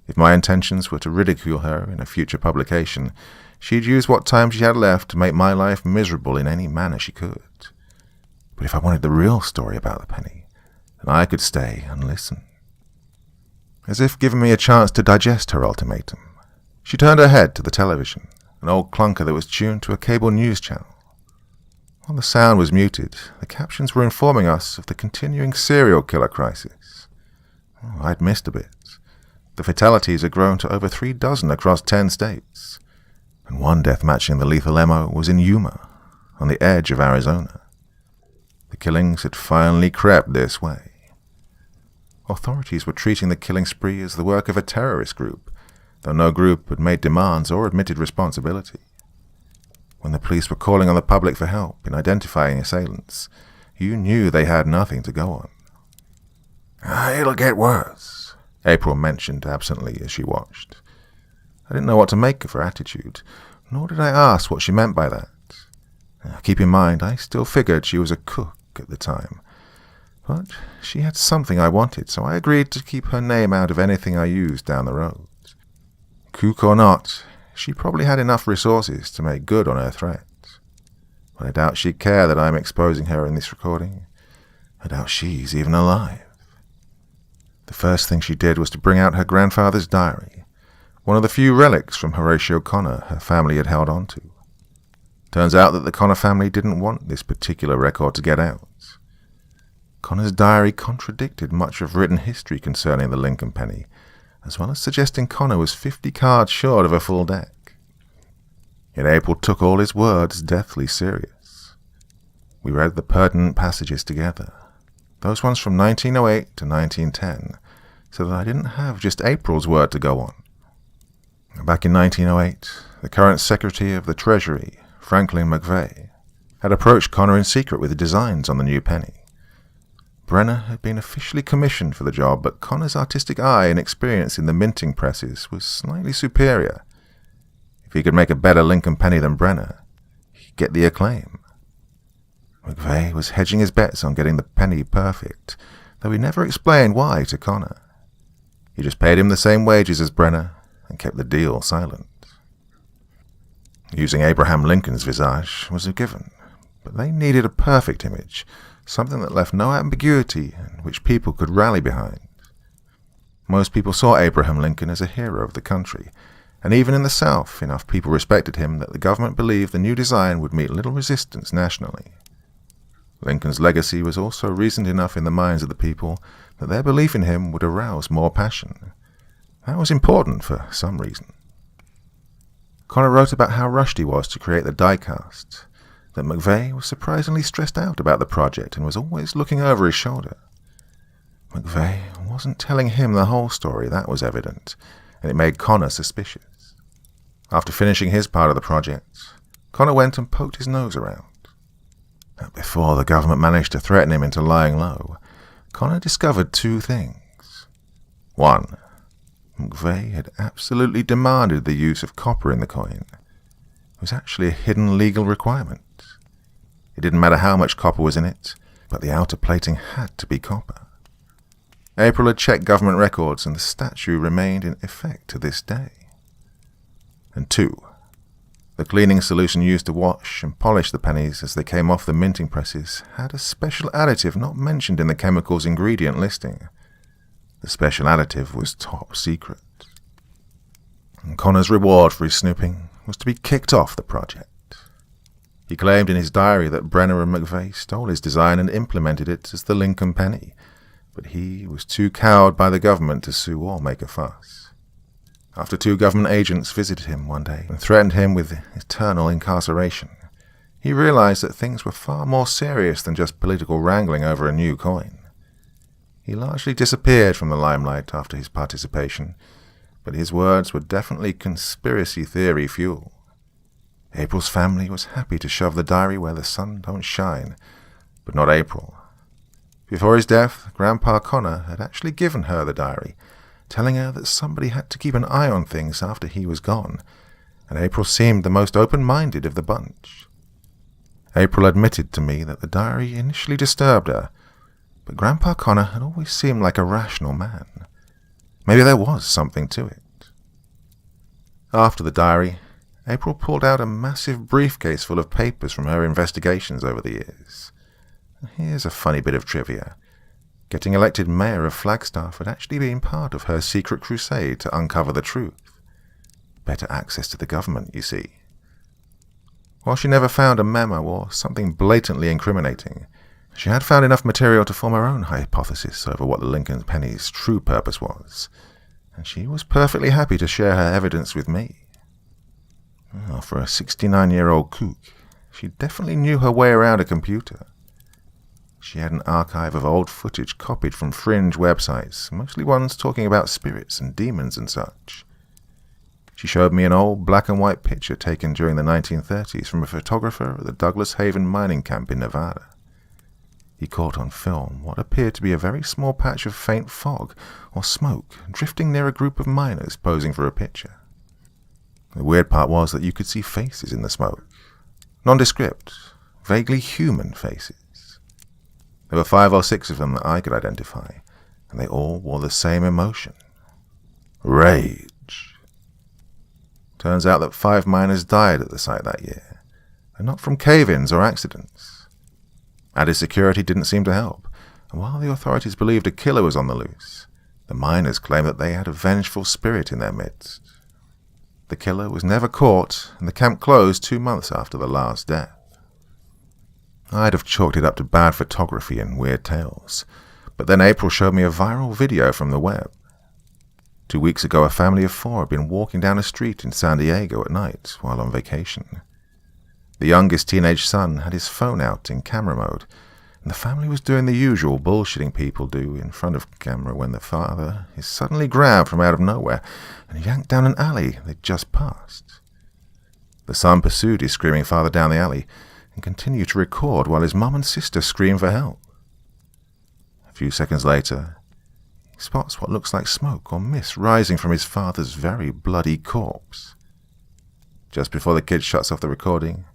If my intentions were to ridicule her in a future publication, she'd use what time she had left to make my life miserable in any manner she could. But if I wanted the real story about the penny, then I could stay and listen. As if giving me a chance to digest her ultimatum, she turned her head to the television, an old clunker that was tuned to a cable news channel. While the sound was muted, the captions were informing us of the continuing serial killer crisis. Oh, I'd missed a bit. The fatalities had grown to over 36 across 10 states, and one death matching the lethal MO was in Yuma, on the edge of Arizona. The killings had finally crept this way. Authorities were treating the killing spree as the work of a terrorist group, though no group had made demands or admitted responsibility. When the police were calling on the public for help in identifying assailants, you knew they had nothing to go on. It'll get worse, April mentioned absently as she watched. I didn't know what to make of her attitude, nor did I ask what she meant by that. Keep in mind, I still figured she was a cook at the time. But she had something I wanted, so I agreed to keep her name out of anything I used down the road. Cook or not, she probably had enough resources to make good on her threat. But I doubt she'd care that I'm exposing her in this recording. I doubt she's even alive. The first thing she did was to bring out her grandfather's diary, one of the few relics from Horatio Connor her family had held on to. Turns out that the Connor family didn't want this particular record to get out. Connor's diary contradicted much of written history concerning the Lincoln penny, as well as suggesting Connor was 50 cards short of a full deck. Yet April took all his words deathly serious. We read the pertinent passages together, those ones from 1908 to 1910, so that I didn't have just April's word to go on. Back in 1908, the current Secretary of the Treasury, Franklin McVeigh, had approached Connor in secret with designs on the new penny. Brenner had been officially commissioned for the job, but Connor's artistic eye and experience in the minting presses was slightly superior. If he could make a better Lincoln penny than Brenner, he'd get the acclaim. McVeigh was hedging his bets on getting the penny perfect, though he never explained why to Connor. He just paid him the same wages as Brenner and kept the deal silent. Using Abraham Lincoln's visage was a given, but they needed a perfect image, something that left no ambiguity and which people could rally behind. Most people saw Abraham Lincoln as a hero of the country, and even in the South, enough people respected him that the government believed the new design would meet little resistance nationally. Lincoln's legacy was also reasoned enough in the minds of the people that their belief in him would arouse more passion. That was important for some reason. Connor wrote about how rushed he was to create the die-cast, that McVeigh was surprisingly stressed out about the project and was always looking over his shoulder. McVeigh wasn't telling him the whole story, that was evident, and it made Connor suspicious. After finishing his part of the project, Connor went and poked his nose around. Before the government managed to threaten him into lying low, Connor discovered two things. One, McVeigh had absolutely demanded the use of copper in the coin. It was actually a hidden legal requirement. It didn't matter how much copper was in it, but the outer plating had to be copper. April had checked government records, and the statute remained in effect to this day. And two, the cleaning solution used to wash and polish the pennies as they came off the minting presses had a special additive not mentioned in the chemical's ingredient listing. The special additive was top secret. And Connor's reward for his snooping was to be kicked off the project. He claimed in his diary that Brenner and McVeigh stole his design and implemented it as the Lincoln penny, but he was too cowed by the government to sue or make a fuss. After two government agents visited him one day and threatened him with eternal incarceration, he realized that things were far more serious than just political wrangling over a new coin. He largely disappeared from the limelight after his participation, but his words were definitely conspiracy theory fuel. April's family was happy to shove the diary where the sun don't shine, but not April. Before his death, Grandpa Connor had actually given her the diary, telling her that somebody had to keep an eye on things after he was gone, and April seemed the most open-minded of the bunch. April admitted to me that the diary initially disturbed her, but Grandpa Connor had always seemed like a rational man. Maybe there was something to it. After the diary, April pulled out a massive briefcase full of papers from her investigations over the years. Here's a funny bit of trivia. Getting elected mayor of Flagstaff had actually been part of her secret crusade to uncover the truth. Better access to the government, you see. While she never found a memo or something blatantly incriminating, she had found enough material to form her own hypothesis over what the Lincoln penny's true purpose was, and she was perfectly happy to share her evidence with me. Well, for a 69-year-old kook, she definitely knew her way around a computer. She had an archive of old footage copied from fringe websites, mostly ones talking about spirits and demons and such. She showed me an old black-and-white picture taken during the 1930s from a photographer at the Douglas Haven mining camp in Nevada. He caught on film what appeared to be a very small patch of faint fog or smoke drifting near a group of miners posing for a picture. The weird part was that you could see faces in the smoke. Nondescript, vaguely human faces. There were 5 or 6 of them that I could identify, and they all wore the same emotion. Rage. Turns out that 5 miners died at the site that year, and not from cave-ins or accidents. Added security didn't seem to help, and while the authorities believed a killer was on the loose, the miners claimed that they had a vengeful spirit in their midst. The killer was never caught, and the camp closed 2 months after the last death. I'd have chalked it up to bad photography and weird tales, but then April showed me a viral video from the web. 2 weeks ago, a family of 4 had been walking down a street in San Diego at night while on vacation. The youngest teenage son had his phone out in camera mode, and the family was doing the usual bullshitting people do in front of camera when the father is suddenly grabbed from out of nowhere and yanked down an alley they'd just passed. The son pursued his screaming father down the alley and continued to record while his mum and sister screamed for help. A few seconds later, he spots what looks like smoke or mist rising from his father's very bloody corpse. Just before the kid shuts off the recording,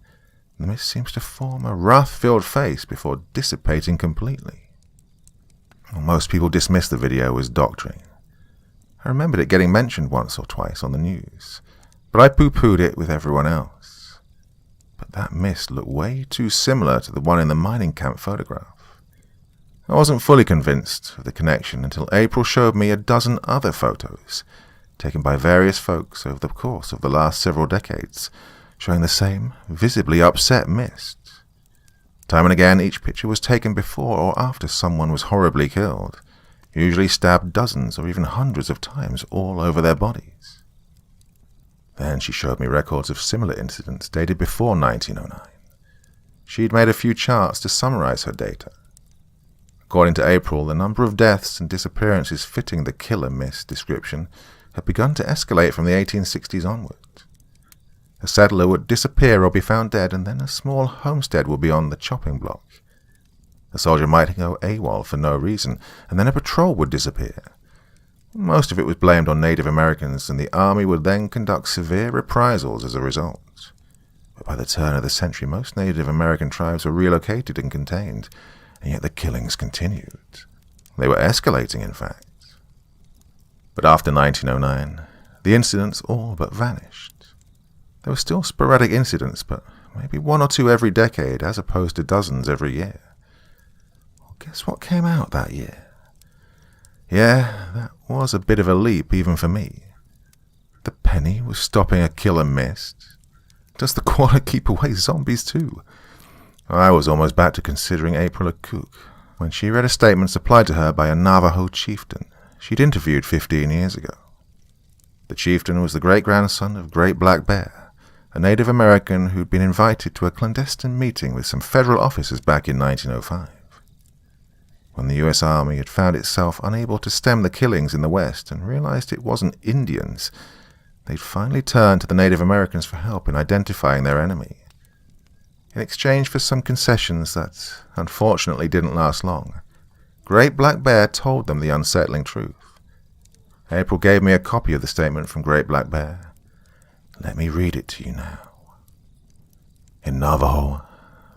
the mist seems to form a wrath-filled face before dissipating completely. Most people dismiss the video as doctoring. I remembered it getting mentioned once or twice on the news, but I pooh-poohed it with everyone else. But that mist looked way too similar to the one in the mining camp photograph. I wasn't fully convinced of the connection until April showed me a dozen other photos, taken by various folks over the course of the last several decades, showing the same visibly upset mist. Time and again, each picture was taken before or after someone was horribly killed, usually stabbed dozens or even hundreds of times all over their bodies. Then she showed me records of similar incidents dated before 1909. She'd made a few charts to summarize her data. According to April, the number of deaths and disappearances fitting the killer miss description had begun to escalate from the 1860s onward. A settler would disappear or be found dead, and then a small homestead would be on the chopping block. A soldier might go AWOL for no reason, and then a patrol would disappear. Most of it was blamed on Native Americans, and the army would then conduct severe reprisals as a result. But by the turn of the century, most Native American tribes were relocated and contained, and yet the killings continued. They were escalating, in fact. But after 1909, the incidents all but vanished. There were still sporadic incidents, but maybe one or two every decade, as opposed to dozens every year. Well, guess what came out that year? Yeah, that was a bit of a leap even for me. The penny was stopping a killer mist. Does the quarter keep away zombies too? I was almost back to considering April a kook when she read a statement supplied to her by a Navajo chieftain she'd interviewed 15 years ago. The chieftain was the great-grandson of Great Black Bear, a Native American who'd been invited to a clandestine meeting with some federal officers back in 1905. When the U.S. Army had found itself unable to stem the killings in the West and realized it wasn't Indians, they'd finally turned to the Native Americans for help in identifying their enemy. In exchange for some concessions that unfortunately didn't last long, Great Black Bear told them the unsettling truth. April gave me a copy of the statement from Great Black Bear. Let me read it to you now. In Navajo,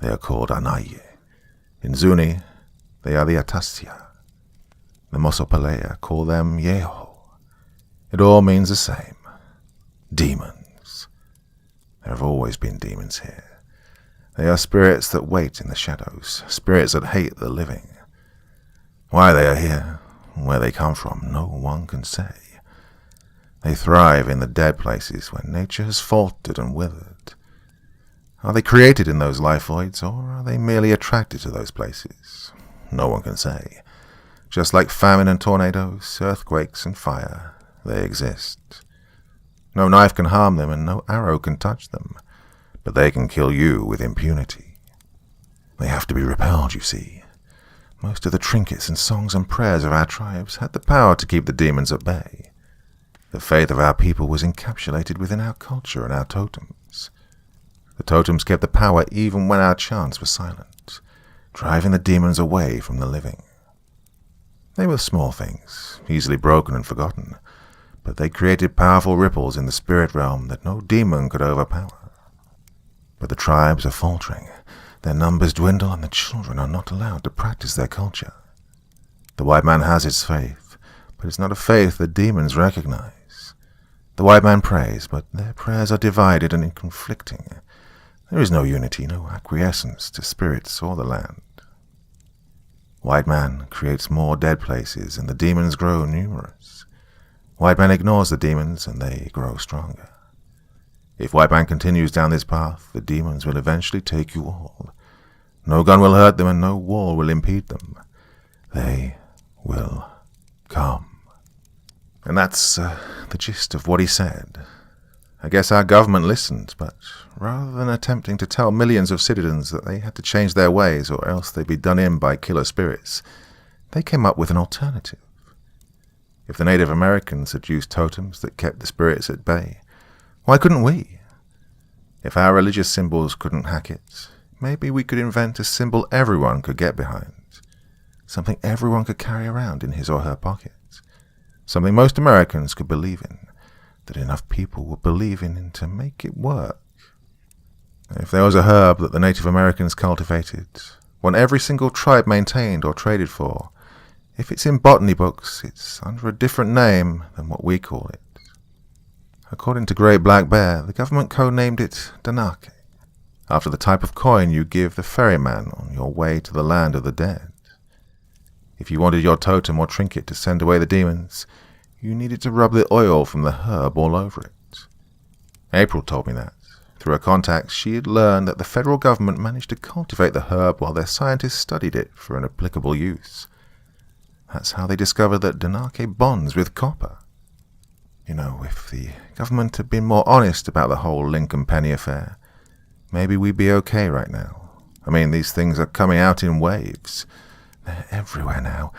they are called Anaye. In Zuni, they are the Atassia. The Mosopelea call them Yeho. It all means the same. Demons. There have always been demons here. They are spirits that wait in the shadows, spirits that hate the living. Why they are here, where they come from, no one can say. They thrive in the dead places where nature has faltered and withered. Are they created in those life voids, or are they merely attracted to those places? No one can say. Just like famine and tornadoes, earthquakes and fire, they exist. No knife can harm them and no arrow can touch them, but they can kill you with impunity. They have to be repelled, you see. Most of the trinkets and songs and prayers of our tribes had the power to keep the demons at bay. The faith of our people was encapsulated within our culture and our totems. The totems kept the power even when our chants were silent, driving the demons away from the living. They were small things, easily broken and forgotten, but they created powerful ripples in the spirit realm that no demon could overpower. But the tribes are faltering, their numbers dwindle, and the children are not allowed to practice their culture. The white man has his faith, but it's not a faith the demons recognize. The white man prays, but their prayers are divided and conflicting. There is no unity, no acquiescence to spirits or the land. White man creates more dead places, and the demons grow numerous. White man ignores the demons, and they grow stronger. If white man continues down this path, the demons will eventually take you all. No gun will hurt them, and no wall will impede them. They will come. And that's the gist of what he said. I guess our government listened, but rather than attempting to tell millions of citizens that they had to change their ways or else they'd be done in by killer spirits, they came up with an alternative. If the Native Americans had used totems that kept the spirits at bay, why couldn't we? If our religious symbols couldn't hack it, maybe we could invent a symbol everyone could get behind, something everyone could carry around in his or her pocket. Something most Americans could believe in, that enough people would believe in to make it work. If there was a herb that the Native Americans cultivated, one every single tribe maintained or traded for, if it's in botany books, it's under a different name than what we call it. According to Great Black Bear, the government codenamed it Danake, after the type of coin you give the ferryman on your way to the land of the dead. If you wanted your totem or trinket to send away the demons, you needed to rub the oil from the herb all over it. April told me that. Through her contacts, she had learned that the federal government managed to cultivate the herb while their scientists studied it for an applicable use. That's how they discovered that Danake bonds with copper. You know, if the government had been more honest about the whole Lincoln Penny affair, maybe we'd be okay right now. I mean, these things are coming out in waves. They're everywhere now.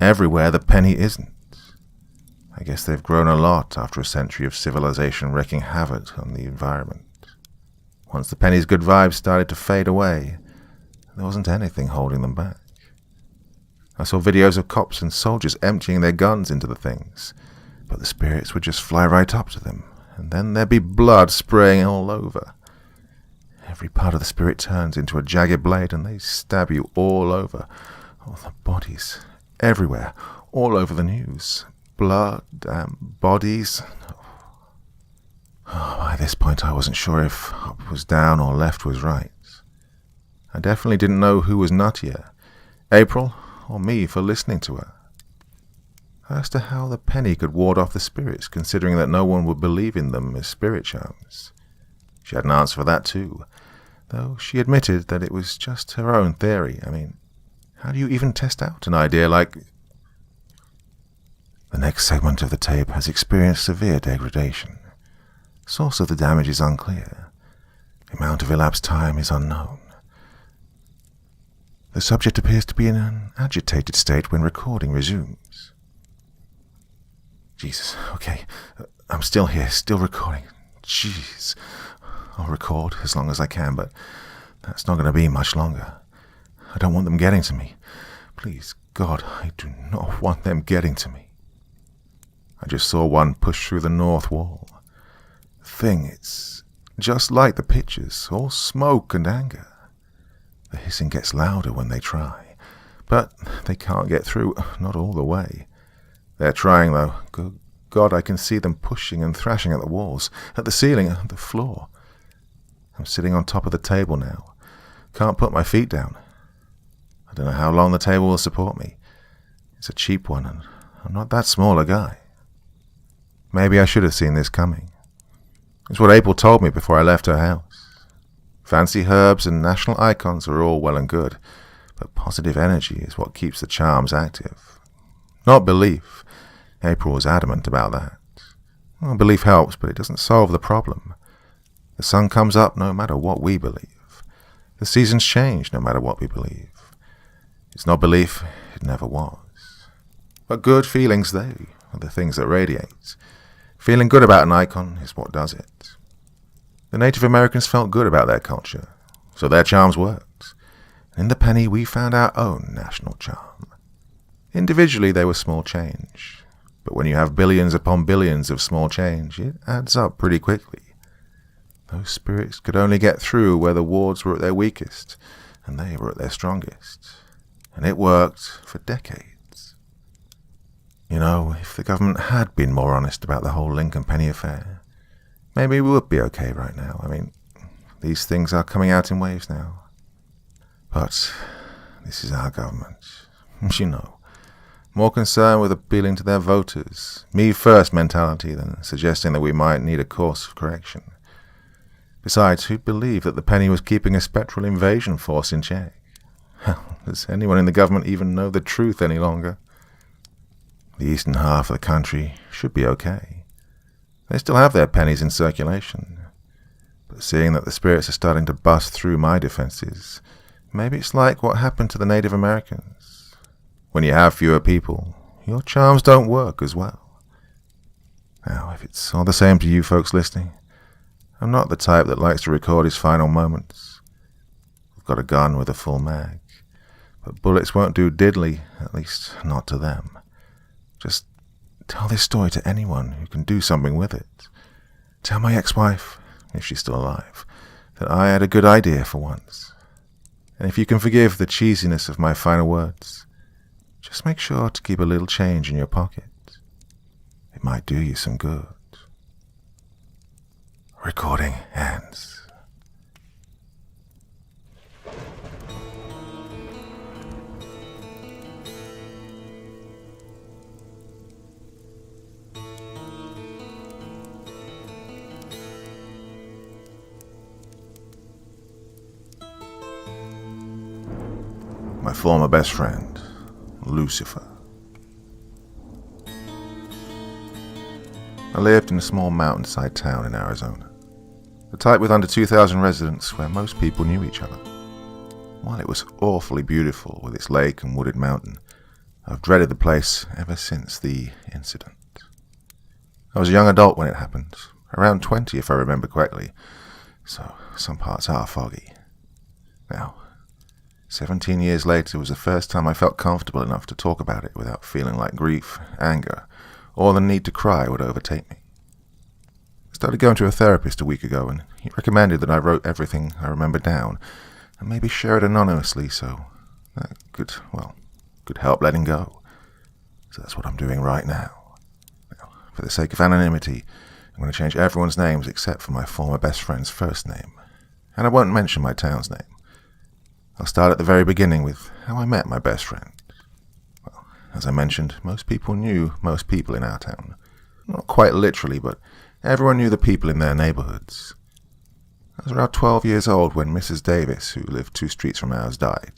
Everywhere the penny isn't. I guess they've grown a lot after a century of civilization wreaking havoc on the environment. Once the penny's good vibes started to fade away, there wasn't anything holding them back. I saw videos of cops and soldiers emptying their guns into the things, but the spirits would just fly right up to them, and then there'd be blood spraying all over. Every part of the spirit turns into a jagged blade, and they stab you all over. Oh, the bodies, everywhere, all over the news. Blood and bodies. Oh, by this point I wasn't sure if up was down or left was right. I definitely didn't know who was nuttier, April or me for listening to her. As to how the penny could ward off the spirits, considering that no one would believe in them as spirit charms. She had an answer for that too, though she admitted that it was just her own theory. I mean, how do you even test out an idea like... The next segment of the tape has experienced severe degradation. The source of the damage is unclear. The amount of elapsed time is unknown. The subject appears to be in an agitated state when recording resumes. Jesus, okay, I'm still here, still recording. Jeez, I'll record as long as I can, but that's not going to be much longer. I don't want them getting to me. Please, God, I do not want them getting to me. I just saw one push through the north wall. The thing, it's just like the pictures, all smoke and anger. The hissing gets louder when they try, but they can't get through, not all the way. They're trying, though. Good God, I can see them pushing and thrashing at the walls, at the ceiling, at the floor. I'm sitting on top of the table now. Can't put my feet down. I don't know how long the table will support me. It's a cheap one, and I'm not that small a guy. Maybe I should have seen this coming. It's what April told me before I left her house. Fancy herbs and national icons are all well and good, but positive energy is what keeps the charms active. Not belief. April was adamant about that. Well, belief helps, but it doesn't solve the problem. The sun comes up no matter what we believe. The seasons change no matter what we believe. It's not belief, it never was. But good feelings, they are the things that radiate. Feeling good about an icon is what does it. The Native Americans felt good about their culture, so their charms worked. In the penny we found our own national charm. Individually they were small change, but when you have billions upon billions of small change, it adds up pretty quickly. Those spirits could only get through where the wards were at their weakest, and they were at their strongest. And it worked for decades. You know, if the government had been more honest about the whole Lincoln Penny affair, maybe we would be okay right now. I mean, these things are coming out in waves now. But this is our government, you know, more concerned with appealing to their voters, me-first mentality than suggesting that we might need a course of correction. Besides, who'd believe that the penny was keeping a spectral invasion force in check? Hell, does anyone in the government even know the truth any longer? The eastern half of the country should be okay. They still have their pennies in circulation. But seeing that the spirits are starting to bust through my defenses, maybe it's like what happened to the Native Americans. When you have fewer people, your charms don't work as well. Now, if it's all the same to you folks listening, I'm not the type that likes to record his final moments. I've got a gun with a full mag, but bullets won't do diddly, at least not to them. Just tell this story to anyone who can do something with it. Tell my ex-wife, if she's still alive, that I had a good idea for once. And if you can forgive the cheesiness of my final words, just make sure to keep a little change in your pocket. It might do you some good. Recording ends. My former best friend, Lucifer. I lived in a small mountainside town in Arizona, the type with under 2,000 residents where most people knew each other. while it was awfully beautiful with its lake and wooded mountain, I've dreaded the place ever since the incident. I was a young adult when it happened, around 20 if I remember correctly, so some parts are foggy. Now, 17 years later was the first time I felt comfortable enough to talk about it without feeling like grief, anger, or the need to cry would overtake me. I started going to a therapist a week ago, and he recommended that I wrote everything I remember down, and maybe share it anonymously so that could help letting go. So that's what I'm doing right now. For the sake of anonymity, I'm going to change everyone's names except for my former best friend's first name, and I won't mention my town's name. I'll start at the very beginning with how I met my best friend. Well, as I mentioned, most people knew most people in our town. Not quite literally, but everyone knew the people in their neighborhoods. I was around 12 years old when Mrs. Davis, who lived 2 streets from ours, died.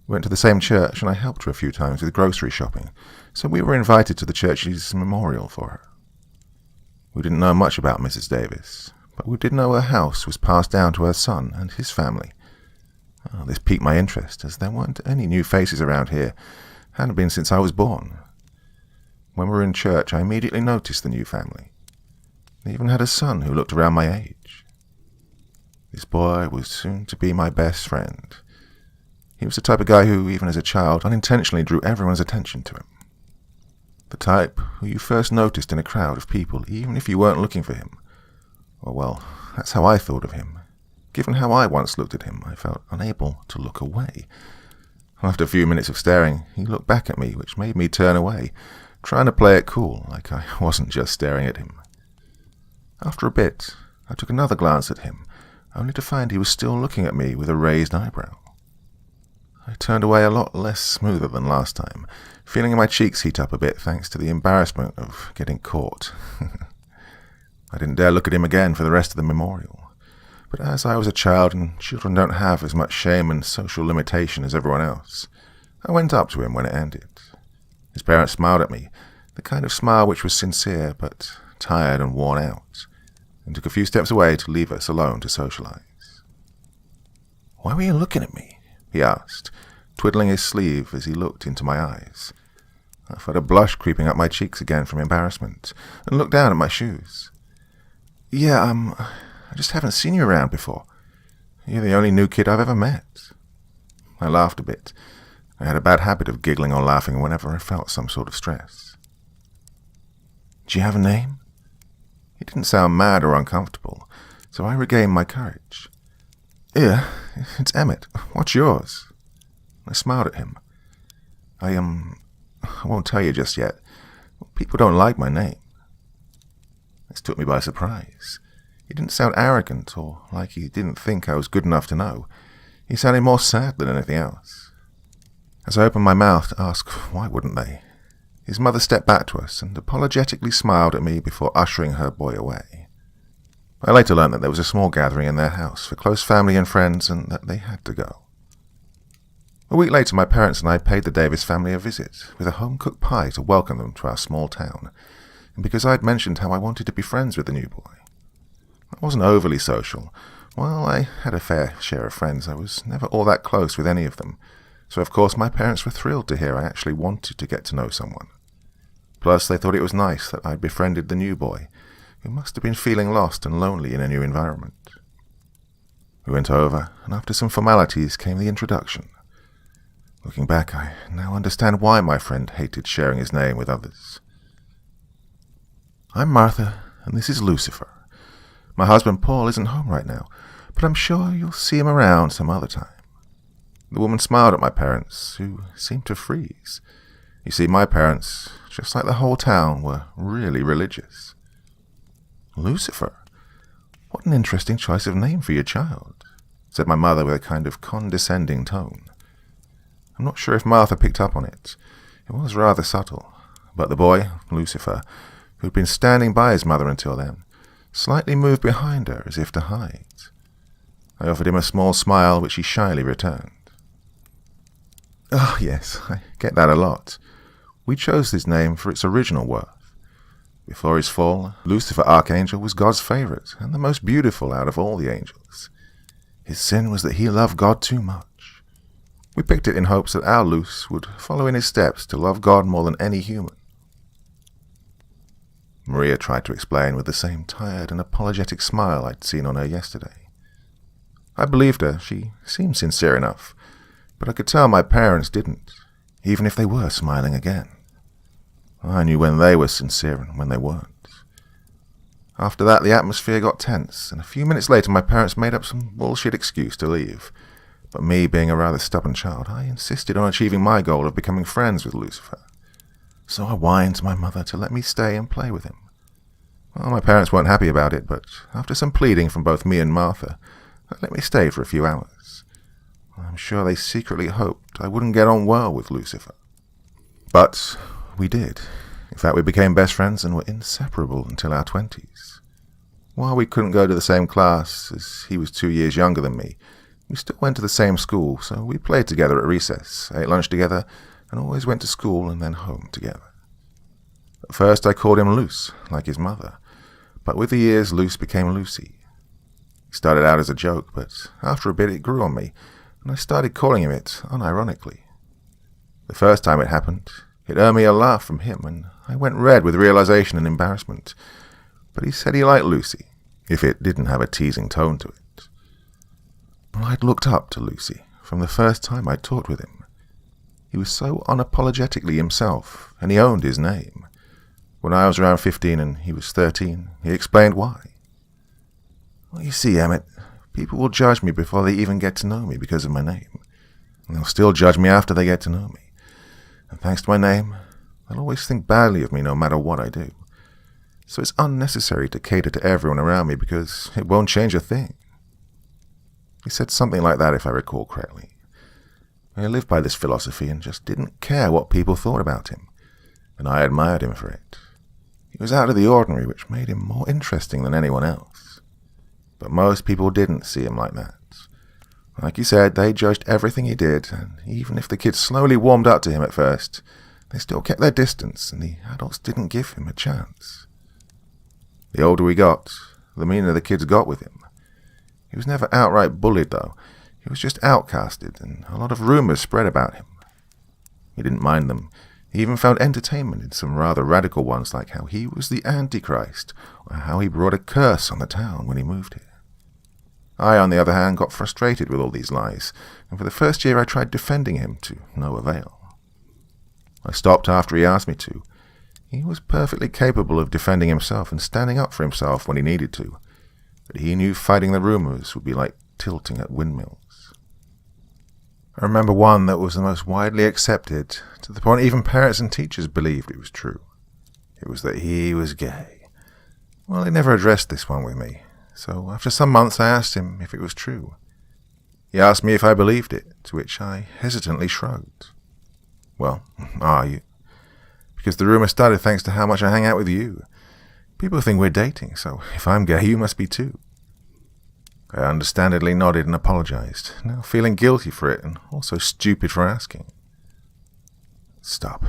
We went to the same church, and I helped her a few times with grocery shopping, so we were invited to the church's memorial for her. We didn't know much about Mrs. Davis, but we did know her house was passed down to her son and his family. This piqued my interest, as there weren't any new faces around here, hadn't been since I was born. When we were in church, I immediately noticed the new family. They even had a son who looked around my age. This boy was soon to be my best friend. He was the type of guy who, even as a child, unintentionally drew everyone's attention to him. The type who you first noticed in a crowd of people, even if you weren't looking for him. Or, well, that's how I thought of him. Given how I once looked at him, I felt unable to look away. After a few minutes of staring, he looked back at me, which made me turn away, trying to play it cool, like I wasn't just staring at him. After a bit, I took another glance at him, only to find he was still looking at me with a raised eyebrow. I turned away a lot less smoother than last time, feeling my cheeks heat up a bit thanks to the embarrassment of getting caught. I didn't dare look at him again for the rest of the memorial. But as I was a child and children don't have as much shame and social limitation as everyone else, I went up to him when it ended. His parents smiled at me, the kind of smile which was sincere but tired and worn out, and took a few steps away to leave us alone to socialize. "Why were you looking at me?" he asked, twiddling his sleeve as he looked into my eyes. I felt a blush creeping up my cheeks again from embarrassment, and looked down at my shoes. I just haven't seen you around before. You're the only new kid I've ever met." I laughed a bit. I had a bad habit of giggling or laughing whenever I felt some sort of stress. "Do you have a name?" He didn't sound mad or uncomfortable, so I regained my courage. "Yeah, it's Emmett. What's yours?" I smiled at him. I won't tell you just yet. People don't like my name." This took me by surprise. He didn't sound arrogant or like he didn't think I was good enough to know. He sounded more sad than anything else. As I opened my mouth to ask why wouldn't they, his mother stepped back to us and apologetically smiled at me before ushering her boy away. I later learned that there was a small gathering in their house for close family and friends and that they had to go. A week later, my parents and I paid the Davis family a visit with a home-cooked pie to welcome them to our small town, and because I had mentioned how I wanted to be friends with the new boy. I wasn't overly social. While I had a fair share of friends, I was never all that close with any of them, so of course my parents were thrilled to hear I actually wanted to get to know someone. Plus, they thought it was nice that I'd befriended the new boy, who must have been feeling lost and lonely in a new environment. We went over, and after some formalities came the introduction. Looking back, I now understand why my friend hated sharing his name with others. "I'm Martha, and this is Lucifer. My husband Paul isn't home right now, but I'm sure you'll see him around some other time." The woman smiled at my parents, who seemed to freeze. You see, my parents, just like the whole town, were really religious. "Lucifer? What an interesting choice of name for your child," said my mother with a kind of condescending tone. I'm not sure if Martha picked up on it. It was rather subtle, but the boy, Lucifer, who had been standing by his mother until then, slightly moved behind her as if to hide. I offered him a small smile, which he shyly returned. "Oh, yes, I get that a lot. We chose this name for its original worth. Before his fall, Lucifer Archangel was God's favorite and the most beautiful out of all the angels. His sin was that he loved God too much. We picked it in hopes that our Luce would follow in his steps to love God more than any human. Maria tried to explain with the same tired and apologetic smile I'd seen on her yesterday. I believed her, she seemed sincere enough, but I could tell my parents didn't, even if they were smiling again. I knew when they were sincere and when they weren't. After that, the atmosphere got tense, and a few minutes later my parents made up some bullshit excuse to leave. But me, being a rather stubborn child, I insisted on achieving my goal of becoming friends with Lucifer. So I whined to my mother to let me stay and play with him. Well, my parents weren't happy about it, but after some pleading from both me and Martha, they let me stay for a few hours. I'm sure they secretly hoped I wouldn't get on well with Lucifer. But we did. In fact, we became best friends and were inseparable until our 20s. While we couldn't go to the same class, as he was 2 years younger than me, we still went to the same school, so we played together at recess, ate lunch together, and always went to school and then home together. At first I called him Luce, like his mother, but with the years Luce became Lucy. It started out as a joke, but after a bit it grew on me, and I started calling him it unironically. The first time it happened, it earned me a laugh from him, and I went red with realization and embarrassment, but he said he liked Lucy, if it didn't have a teasing tone to it. Well, I'd looked up to Lucy from the first time I talked with him. He was so unapologetically himself, and he owned his name. When I was around 15 and he was 13, he explained why. Well, you see, Emmett, people will judge me before they even get to know me because of my name. And they'll still judge me after they get to know me. And thanks to my name, they'll always think badly of me no matter what I do. So it's unnecessary to cater to everyone around me because it won't change a thing. He said something like that, if I recall correctly. He lived by this philosophy and just didn't care what people thought about him, and I admired him for it. He was out of the ordinary, which made him more interesting than anyone else. But most people didn't see him like that. Like you said, they judged everything he did, and even if the kids slowly warmed up to him at first, they still kept their distance, and the adults didn't give him a chance. The older we got, the meaner the kids got with him. He was never outright bullied, though. He was just outcasted, and a lot of rumors spread about him. He didn't mind them. He even found entertainment in some rather radical ones, like how he was the Antichrist, or how he brought a curse on the town when he moved here. I, on the other hand, got frustrated with all these lies, and for the first year I tried defending him to no avail. I stopped after he asked me to. He was perfectly capable of defending himself and standing up for himself when he needed to, but he knew fighting the rumors would be like tilting at windmills. I remember one that was the most widely accepted, to the point even parents and teachers believed it was true. It was that he was gay. Well, he never addressed this one with me, so after some months I asked him if it was true. He asked me if I believed it, to which I hesitantly shrugged. Well, are you? Because the rumor started thanks to how much I hang out with you. People think we're dating, so if I'm gay, you must be too. I understandably nodded and apologized, now feeling guilty for it and also stupid for asking. Stop.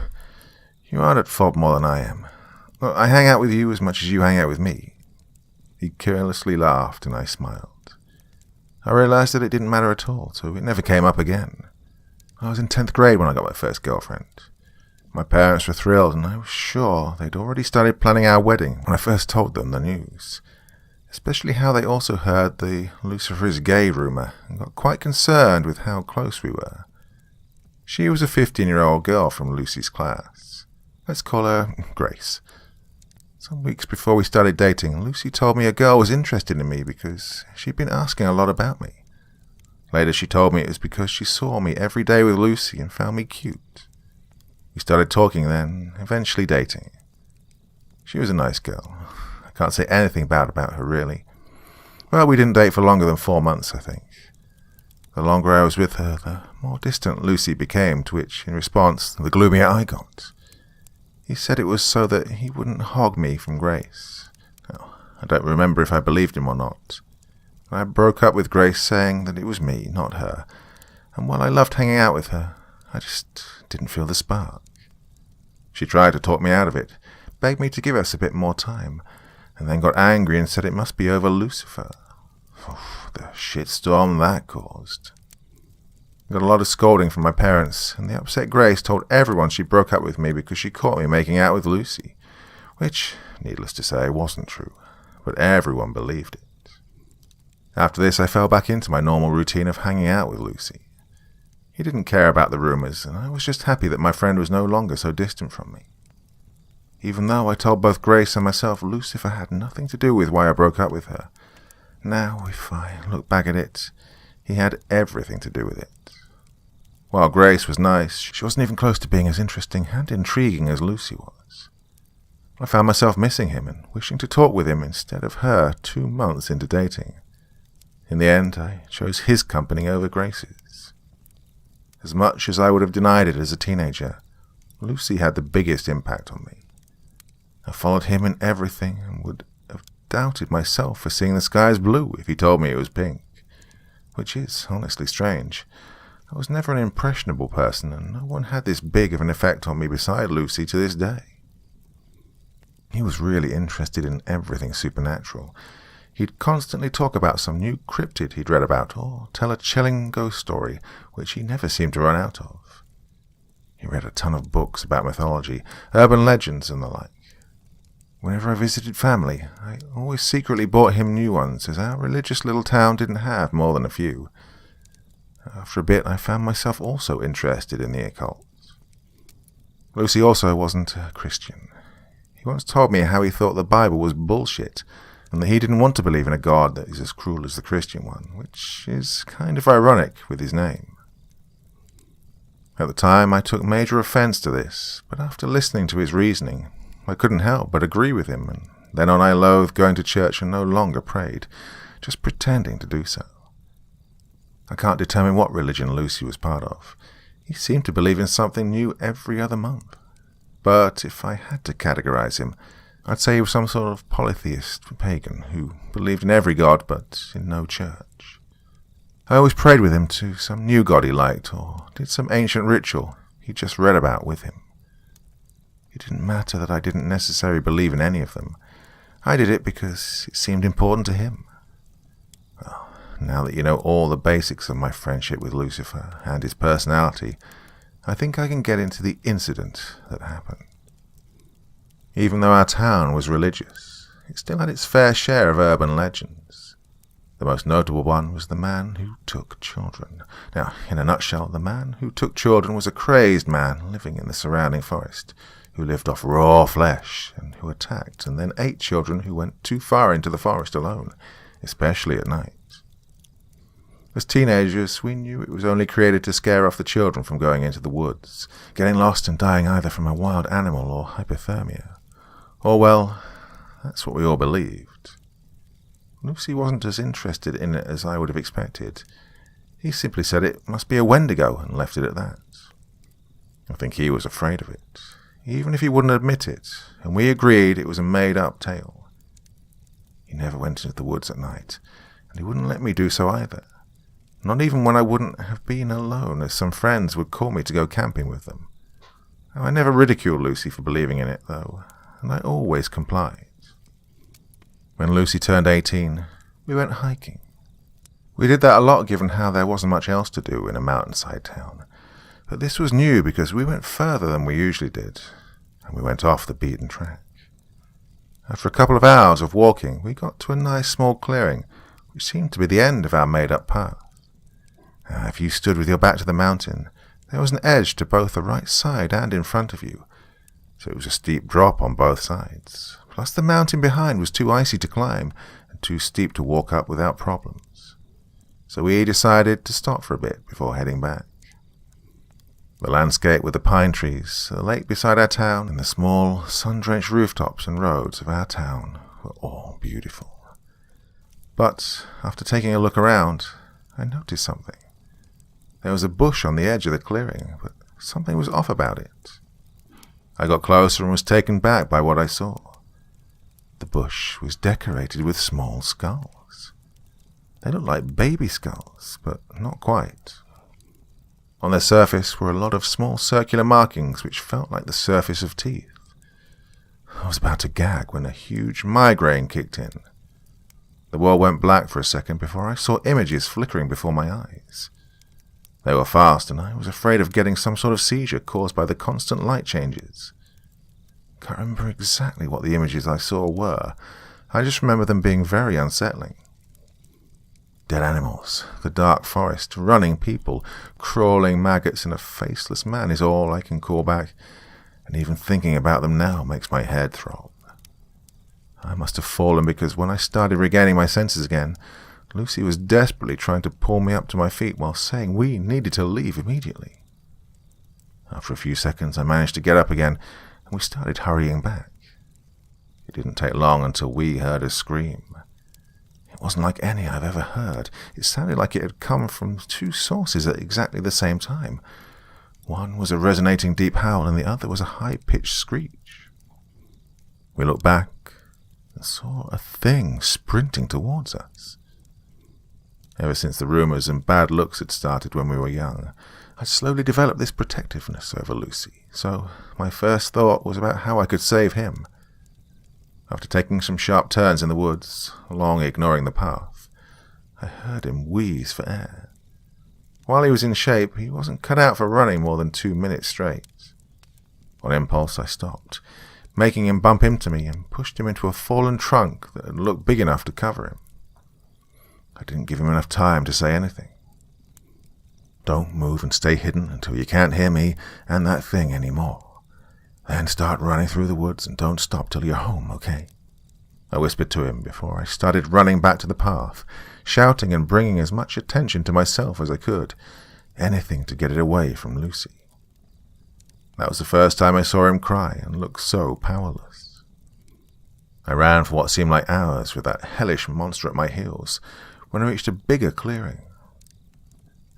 You aren't at fault more than I am. Well, I hang out with you as much as you hang out with me. He carelessly laughed and I smiled. I realized that it didn't matter at all, so it never came up again. I was in 10th grade when I got my first girlfriend. My parents were thrilled, and I was sure they'd already started planning our wedding when I first told them the news. Especially how they also heard the Lucifer is gay rumor and got quite concerned with how close we were. She was a 15-year-old girl from Lucy's class. Let's call her Grace. Some weeks before we started dating, Lucy told me a girl was interested in me because she'd been asking a lot about me. Later she told me it was because she saw me every day with Lucy and found me cute. We started talking then, eventually dating. She was a nice girl. I can't say anything bad about her, really. Well, we didn't date for longer than 4 months, I think. The longer I was with her, the more distant Lucy became, to which, in response, the gloomier I got. He said it was so that he wouldn't hog me from Grace. Now, I don't remember if I believed him or not. I broke up with Grace saying that it was me, not her, and while I loved hanging out with her, I just didn't feel the spark. She tried to talk me out of it, begged me to give us a bit more time, and then got angry and said it must be over Lucifer. The shitstorm that caused. I got a lot of scolding from my parents, and the upset Grace told everyone she broke up with me because she caught me making out with Lucy, which, needless to say, wasn't true, but everyone believed it. After this, I fell back into my normal routine of hanging out with Lucy. He didn't care about the rumors, and I was just happy that my friend was no longer so distant from me. Even though I told both Grace and myself Lucifer had nothing to do with why I broke up with her, now, if I look back at it, he had everything to do with it. While Grace was nice, she wasn't even close to being as interesting and intriguing as Lucy was. I found myself missing him and wishing to talk with him instead of her 2 months into dating. In the end, I chose his company over Grace's. As much as I would have denied it as a teenager, Lucy had the biggest impact on me. I followed him in everything and would have doubted myself for seeing the skies blue if he told me it was pink, which is honestly strange. I was never an impressionable person, and no one had this big of an effect on me beside Lucy to this day. He was really interested in everything supernatural. He'd constantly talk about some new cryptid he'd read about, or tell a chilling ghost story, which he never seemed to run out of. He read a ton of books about mythology, urban legends, and the like. Whenever I visited family, I always secretly bought him new ones, as our religious little town didn't have more than a few. After a bit, I found myself also interested in the occult. Lucy also wasn't a Christian. He once told me how he thought the Bible was bullshit, and that he didn't want to believe in a God that is as cruel as the Christian one, which is kind of ironic with his name. At the time, I took major offense to this, but after listening to his reasoning, I couldn't help but agree with him, and then on I loathed going to church and no longer prayed, just pretending to do so. I can't determine what religion Lucy was part of. He seemed to believe in something new every other month. But if I had to categorize him, I'd say he was some sort of polytheist pagan who believed in every god but in no church. I always prayed with him to some new god he liked, or did some ancient ritual he just read about with him. It didn't matter that I didn't necessarily believe in any of them. I did it because it seemed important to him. Well, now that you know all the basics of my friendship with Lucifer and his personality, I think I can get into the incident that happened. Even though our town was religious, it still had its fair share of urban legends. The most notable one was the man who took children. Now, in a nutshell, the man who took children was a crazed man living in the surrounding forest, who lived off raw flesh, and who attacked and then ate children who went too far into the forest alone, especially at night. As teenagers, we knew it was only created to scare off the children from going into the woods, getting lost and dying either from a wild animal or hypothermia. Or, well, that's what we all believed. Lucy wasn't as interested in it as I would have expected. He simply said it must be a Wendigo and left it at that. I think he was afraid of it, even if he wouldn't admit it, and we agreed it was a made-up tale. He never went into the woods at night, and he wouldn't let me do so either. Not even when I wouldn't have been alone, as some friends would call me to go camping with them. I never ridiculed Lucy for believing in it, though, and I always complied. When Lucy turned 18, we went hiking. We did that a lot given how there wasn't much else to do in a mountainside town, but this was new because we went further than we usually did, and we went off the beaten track. After a couple of hours of walking, we got to a nice small clearing, which seemed to be the end of our made-up path. If you stood with your back to the mountain, there was an edge to both the right side and in front of you, so it was a steep drop on both sides. Plus the mountain behind was too icy to climb and too steep to walk up without problems. So we decided to stop for a bit before heading back. The landscape with the pine trees, the lake beside our town, and the small, sun-drenched rooftops and roads of our town were all beautiful. But after taking a look around, I noticed something. There was a bush on the edge of the clearing, but something was off about it. I got closer and was taken back by what I saw. The bush was decorated with small skulls. They looked like baby skulls, but not quite. On their surface were a lot of small circular markings which felt like the surface of teeth. I was about to gag when a huge migraine kicked in. The world went black for a second before I saw images flickering before my eyes. They were fast, and I was afraid of getting some sort of seizure caused by the constant light changes. Can't remember exactly what the images I saw were. I just remember them being very unsettling. Dead animals, the dark forest, running people, crawling maggots, and a faceless man is all I can call back, and even thinking about them now makes my head throb. I must have fallen because when I started regaining my senses again, Lucy was desperately trying to pull me up to my feet while saying we needed to leave immediately. After a few seconds, I managed to get up again, and we started hurrying back. It didn't take long until we heard a scream. It wasn't like any I've ever heard. It sounded like it had come from two sources at exactly the same time. One was a resonating deep howl, and the other was a high-pitched screech. We looked back and saw a thing sprinting towards us. Ever since the rumors and bad looks had started when we were young, I'd slowly developed this protectiveness over Lucy, so my first thought was about how I could save him. After taking some sharp turns in the woods, long ignoring the path, I heard him wheeze for air. While he was in shape, he wasn't cut out for running more than 2 minutes straight. On impulse, I stopped, making him bump into me, and pushed him into a fallen trunk that had looked big enough to cover him. I didn't give him enough time to say anything. Don't move and stay hidden until you can't hear me and that thing anymore. Then start running through the woods and don't stop till you're home, okay? I whispered to him before I started running back to the path, shouting and bringing as much attention to myself as I could, anything to get it away from Lucy. That was the first time I saw him cry and look so powerless. I ran for what seemed like hours with that hellish monster at my heels, when I reached a bigger clearing.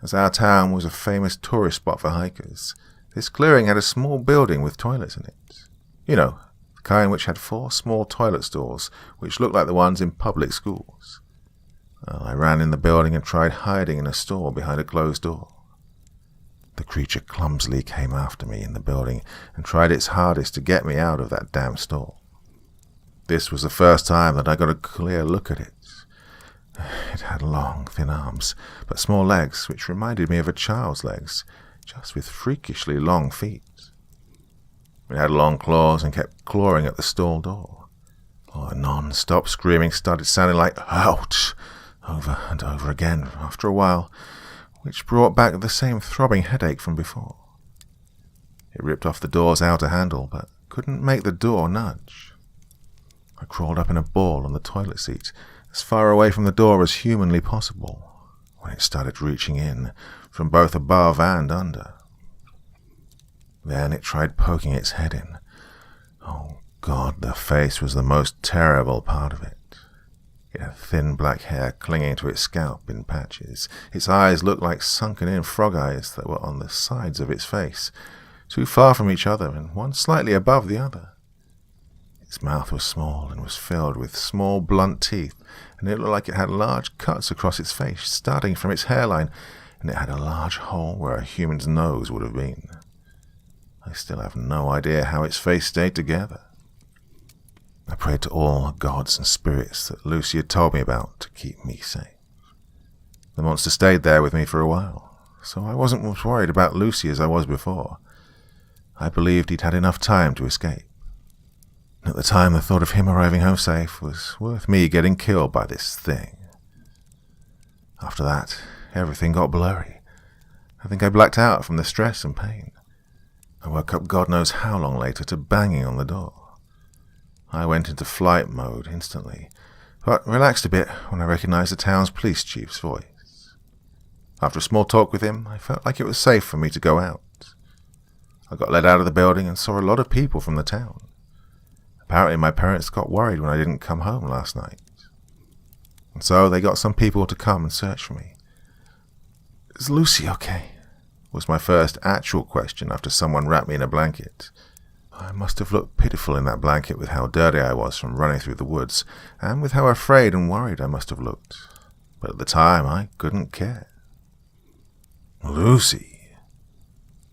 As our town was a famous tourist spot for hikers, this clearing had a small building with toilets in it. You know, the kind which had 4 small toilet stalls, which looked like the ones in public schools. Well, I ran in the building and tried hiding in a stall behind a closed door. The creature clumsily came after me in the building and tried its hardest to get me out of that damn stall. This was the first time that I got a clear look at it. It had long, thin arms, but small legs, which reminded me of a child's legs, just with freakishly long feet. It had long claws and kept clawing at the stall door. A non-stop screaming started sounding like "ouch" over and over again after a while, which brought back the same throbbing headache from before. It ripped off the door's outer handle, but couldn't make the door nudge. I crawled up in a ball on the toilet seat, as far away from the door as humanly possible, when it started reaching in, from both above and under. Then it tried poking its head in. Oh God, the face was the most terrible part of it. It had thin black hair clinging to its scalp in patches. Its eyes looked like sunken-in frog eyes that were on the sides of its face, too far from each other and one slightly above the other. Its mouth was small and was filled with small, blunt teeth, and it looked like it had large cuts across its face, starting from its hairline, and it had a large hole where a human's nose would have been. I still have no idea how its face stayed together. I prayed to all gods and spirits that Lucy had told me about to keep me safe. The monster stayed there with me for a while, so I wasn't as worried about Lucy as I was before. I believed he'd had enough time to escape. At the time, the thought of him arriving home safe was worth me getting killed by this thing. After that, everything got blurry. I think I blacked out from the stress and pain. I woke up God knows how long later to banging on the door. I went into flight mode instantly, but relaxed a bit when I recognized the town's police chief's voice. After a small talk with him, I felt like it was safe for me to go out. I got let out of the building and saw a lot of people from the town. Apparently my parents got worried when I didn't come home last night. And so they got some people to come and search for me. "Is Lucy okay?" was my first actual question after someone wrapped me in a blanket. I must have looked pitiful in that blanket with how dirty I was from running through the woods, and with how afraid and worried I must have looked. But at the time, I couldn't care. "Lucy?"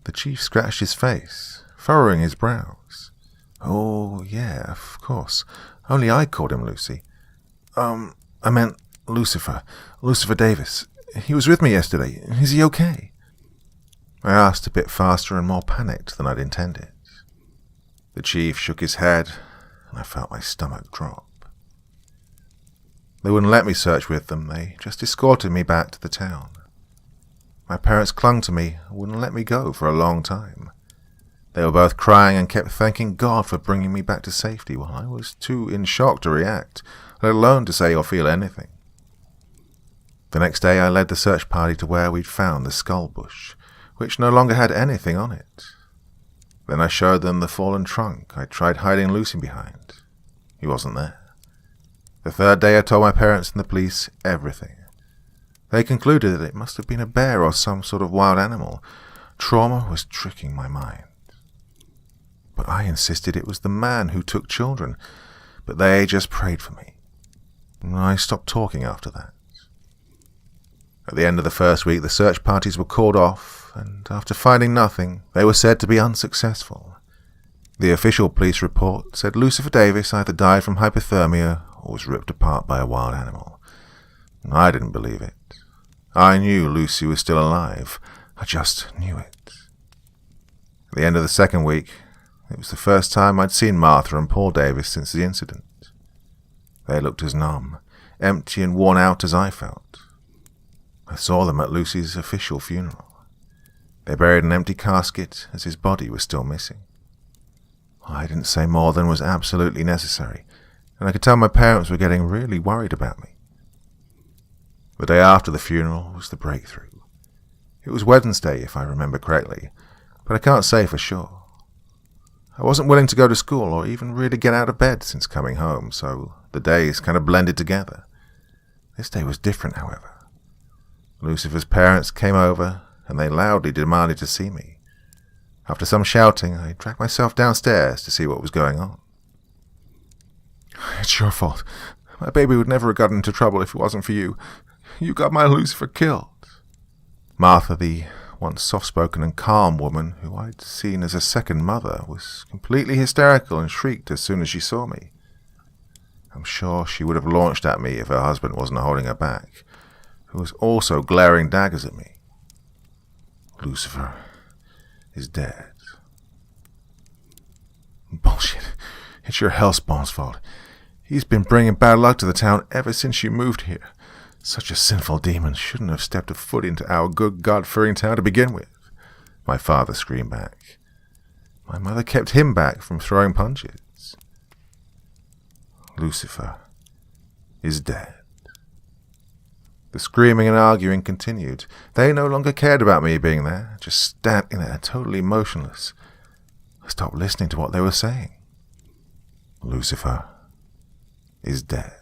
The chief scratched his face, furrowing his brows. "Oh, yeah, of course. Only I called him Lucy. I meant Lucifer. Lucifer Davis. He was with me yesterday. Is he okay?" I asked a bit faster and more panicked than I'd intended. The chief shook his head, and I felt my stomach drop. They wouldn't let me search with them, they just escorted me back to the town. My parents clung to me and wouldn't let me go for a long time. They were both crying and kept thanking God for bringing me back to safety while I was too in shock to react, let alone to say or feel anything. The next day I led the search party to where we'd found the skull bush, which no longer had anything on it. Then I showed them the fallen trunk I tried hiding Lucy behind. He wasn't there. The third day I told my parents and the police everything. They concluded that it must have been a bear or some sort of wild animal. Trauma was tricking my mind. But I insisted it was the man who took children, but they just prayed for me. I stopped talking after that. At the end of the first week, the search parties were called off, and after finding nothing, they were said to be unsuccessful. The official police report said Lucifer Davis either died from hypothermia or was ripped apart by a wild animal. I didn't believe it. I knew Lucy was still alive. I just knew it. At the end of the second week, it was the first time I'd seen Martha and Paul Davis since the incident. They looked as numb, empty and worn out as I felt. I saw them at Lucy's official funeral. They buried an empty casket as his body was still missing. I didn't say more than was absolutely necessary, and I could tell my parents were getting really worried about me. The day after the funeral was the breakthrough. It was Wednesday, if I remember correctly, but I can't say for sure. I wasn't willing to go to school or even really get out of bed since coming home, so the days kind of blended together. This day was different, however. Lucifer's parents came over, and they loudly demanded to see me. After some shouting, I dragged myself downstairs to see what was going on. "It's your fault. My baby would never have gotten into trouble if it wasn't for you. You got my Lucifer killed." Martha, the once soft-spoken and calm woman who I'd seen as a second mother, was completely hysterical and shrieked as soon as she saw me. I'm sure she would have launched at me if her husband wasn't holding her back, who was also glaring daggers at me. "Lucifer is dead." "Bullshit. It's your hellspawn's fault. He's been bringing bad luck to the town ever since you moved here. Such a sinful demon shouldn't have stepped a foot into our good God-fearing town to begin with," my father screamed back. My mother kept him back from throwing punches. "Lucifer is dead." The screaming and arguing continued. They no longer cared about me being there, just standing there totally motionless. I stopped listening to what they were saying. "Lucifer is dead."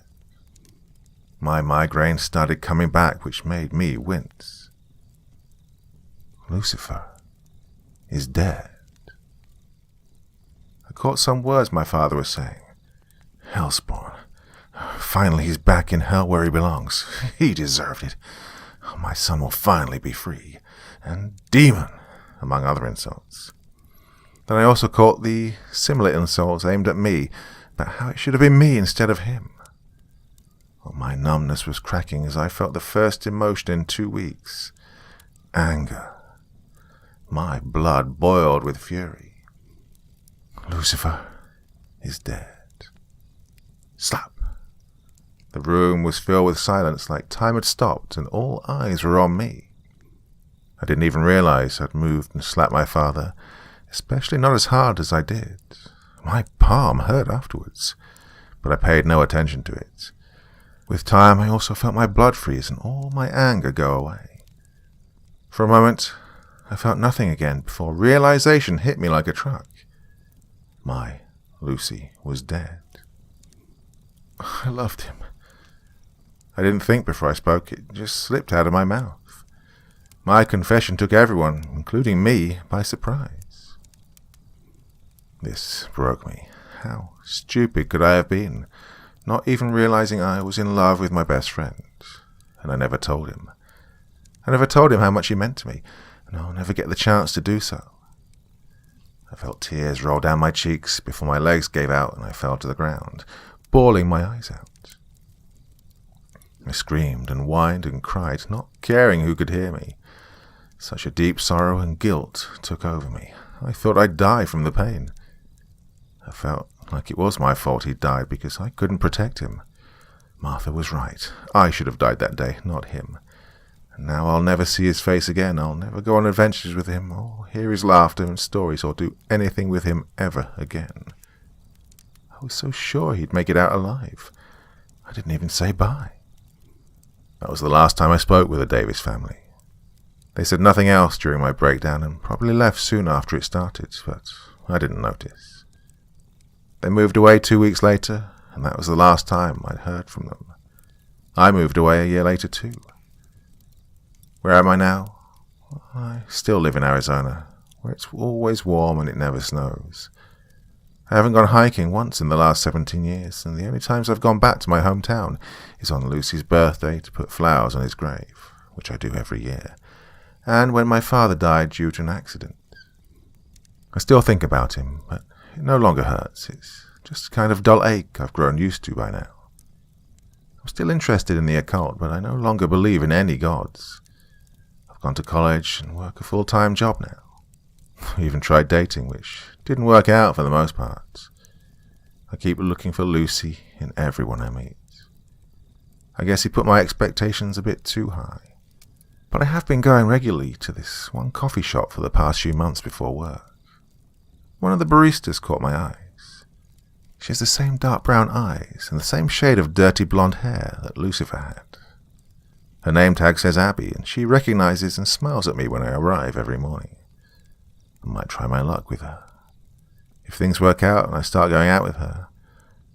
My migraine started coming back, which made me wince. "Lucifer is dead." I caught some words my father was saying. "Hellspawn. Finally he's back in hell where he belongs. He deserved it. My son will finally be free. And demon," among other insults. Then I also caught the similar insults aimed at me, about how it should have been me instead of him. Well, my numbness was cracking as I felt the first emotion in 2 weeks. Anger. My blood boiled with fury. "Lucifer is dead." Slap. The room was filled with silence, like time had stopped, and all eyes were on me. I didn't even realize I'd moved and slapped my father, especially not as hard as I did. My palm hurt afterwards, but I paid no attention to it. With time, I also felt my blood freeze and all my anger go away. For a moment, I felt nothing again before realization hit me like a truck. My Lucy was dead. I loved him. I didn't think before I spoke. It just slipped out of my mouth. My confession took everyone, including me, by surprise. This broke me. How stupid could I have been, not even realizing I was in love with my best friend. And I never told him. I never told him how much he meant to me, and I'll never get the chance to do so. I felt tears roll down my cheeks before my legs gave out and I fell to the ground, bawling my eyes out. I screamed and whined and cried, not caring who could hear me. Such a deep sorrow and guilt took over me. I thought I'd die from the pain. I felt like it was my fault he'd died because I couldn't protect him. Martha was right. I should have died that day, not him. And now I'll never see his face again. I'll never go on adventures with him, or hear his laughter and stories, or do anything with him ever again. I was so sure he'd make it out alive. I didn't even say bye. That was the last time I spoke with the Davis family. They said nothing else during my breakdown and probably left soon after it started, but I didn't notice. They moved away 2 weeks later, and that was the last time I'd heard from them. I moved away a year later too. Where am I now? I still live in Arizona, where it's always warm and it never snows. I haven't gone hiking once in the last 17 years, and the only times I've gone back to my hometown is on Lucy's birthday to put flowers on his grave, which I do every year, and when my father died due to an accident. I still think about him, but it no longer hurts. It's just a kind of dull ache I've grown used to by now. I'm still interested in the occult, but I no longer believe in any gods. I've gone to college and work a full-time job now. I even tried dating, which didn't work out for the most part. I keep looking for Lucy in everyone I meet. I guess he put my expectations a bit too high. But I have been going regularly to this one coffee shop for the past few months before work. One of the baristas caught my eyes. She has the same dark brown eyes and the same shade of dirty blonde hair that Lucifer had. Her name tag says Abby, and she recognizes and smiles at me when I arrive every morning. I might try my luck with her. If things work out and I start going out with her,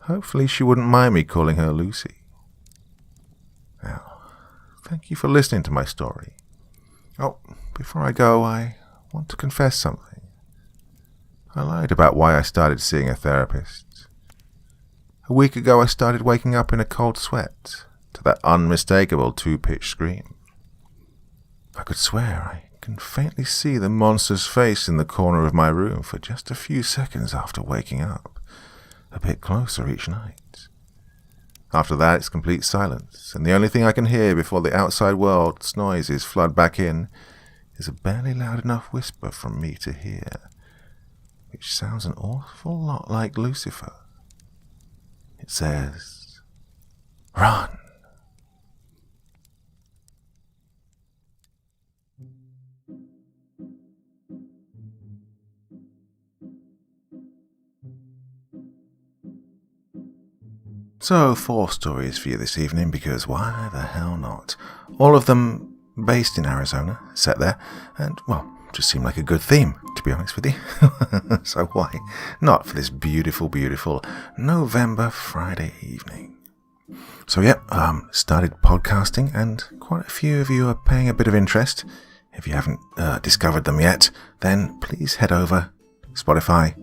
hopefully she wouldn't mind me calling her Lucy. Now, thank you for listening to my story. Oh, before I go, I want to confess something. I lied about why I started seeing a therapist. A week ago I started waking up in a cold sweat to that unmistakable 2-pitch scream. I could swear I can faintly see the monster's face in the corner of my room for just a few seconds after waking up, a bit closer each night. After that it's complete silence, and the only thing I can hear before the outside world's noises flood back in is a barely loud enough whisper from me to hear, which sounds an awful lot like Lucifer. It says, "Run!" So 4 stories for you this evening, because why the hell not? All of them based in Arizona, set there, and, well, just seemed like a good theme, to be honest with you. So why not for this beautiful, beautiful November Friday evening? So started podcasting, and quite a few of you are paying a bit of interest. If you haven't discovered them yet, then please head over Spotify,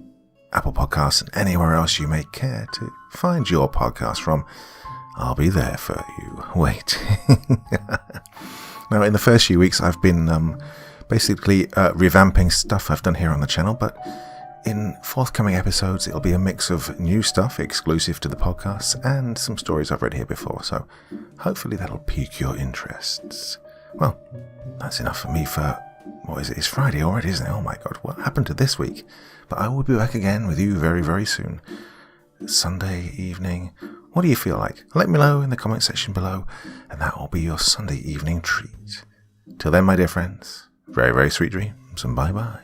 Apple Podcasts, and anywhere else you may care to find your podcast from. I'll be there for you. Wait. Now, in the first few weeks, I've been basically revamping stuff I've done here on the channel, but in forthcoming episodes, it'll be a mix of new stuff exclusive to the podcasts and some stories I've read here before, so hopefully that'll pique your interests. Well, that's enough for me for, what is it? It's Friday already, isn't it? Oh my god, what happened to this week? But I will be back again with you very, very soon. Sunday evening. What do you feel like? Let me know in the comment section below, and that will be your Sunday evening treat. Till then, my dear friends, very, very sweet dreams, and bye-bye.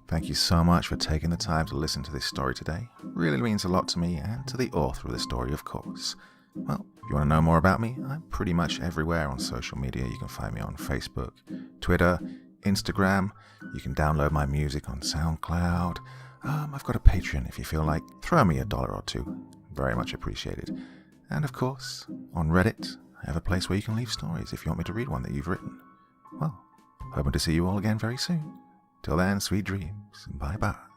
Thank you so much for taking the time to listen to this story today. It really means a lot to me and to the author of the story, of course. Well, if you want to know more about me, I'm pretty much everywhere on social media. You can find me on Facebook, Twitter, Instagram. You can download my music on SoundCloud. I've got a Patreon if you feel like. Throw me $1 or $2. Very much appreciated. And of course, on Reddit, I have a place where you can leave stories if you want me to read one that you've written. Well, hoping to see you all again very soon. Till then, sweet dreams. Bye-bye.